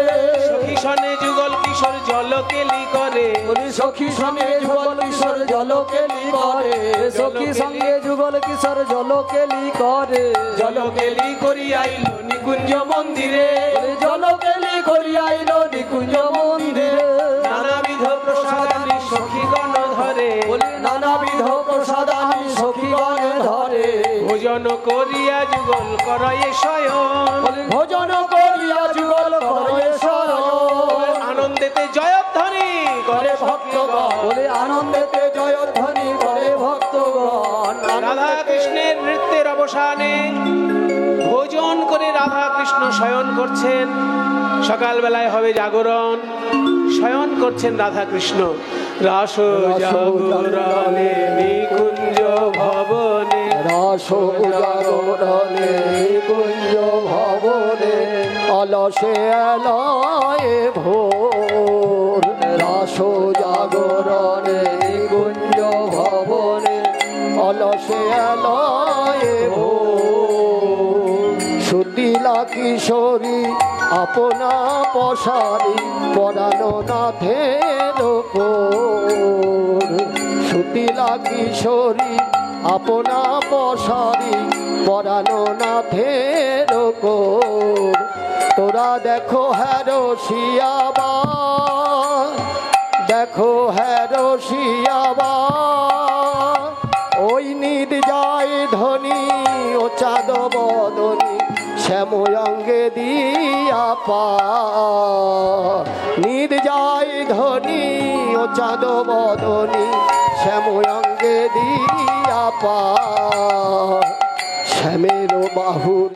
সখী সনে যুগল কিশোর জলকেলি করে, বলি সখী সঙ্গে যুগল কিশোর জলকেলি করে, সখী সঙ্গে যুগল কিশোর জলকেলি করে, জলকেলি করি আইল নিকুঞ্জ মন্দিরে, বলি জলকেলি করি আইল নিকুঞ্জ মন্দিরে, নানাবিধ প্রসাদানি সখীগণ ধরে, বলি নানাবিধ প্রসাদানি সখীগণে ধরে, ভোজন করিয়া যুগল করয়ে শয়ন, বলি ভোজন করিয়া যুগল করে শয়ন, আনন্দেতে জয়ধ্বনি করে ভক্তগণ, বলি আনন্দেতে জয়ধ্বনি করে ভক্তগণ। রাধা কৃষ্ণের নৃত্যের অবসানে ভোজন করে রাধা কৃষ্ণ শয়ন করছেন। সকালবেলায় হবে জাগরণ, শয়ন করছেন রাধা কৃষ্ণ। রাস জাগরণে নিকুঞ্জ ভবনে, রাস জাগরণে কুঞ্জ ভবনে, অলসে এলয়ে ভোর, রাস জাগরণে কুঞ্জ ভবনে, অলসে এলয়ে ভোর। সুদিলা কিশোরী আপনা পশারি পরানো নাথের ওপর, সুদিলা কিশোরী আপনা পশারি পরানো নাথের ওপর। তোরা দেখো হ্যারসিয়াবা, দেখো হ্যারসিয়াবা, ওই নিদ যায় ধনী ও চাঁদ বদনী, শ্যাময়ঙ্গে দিয়া পা, নিদ যায় ধনী ও চাঁদ বদনী, শ্যাময়ঙ্গে দিয়া পা, শ্যামের বাহুর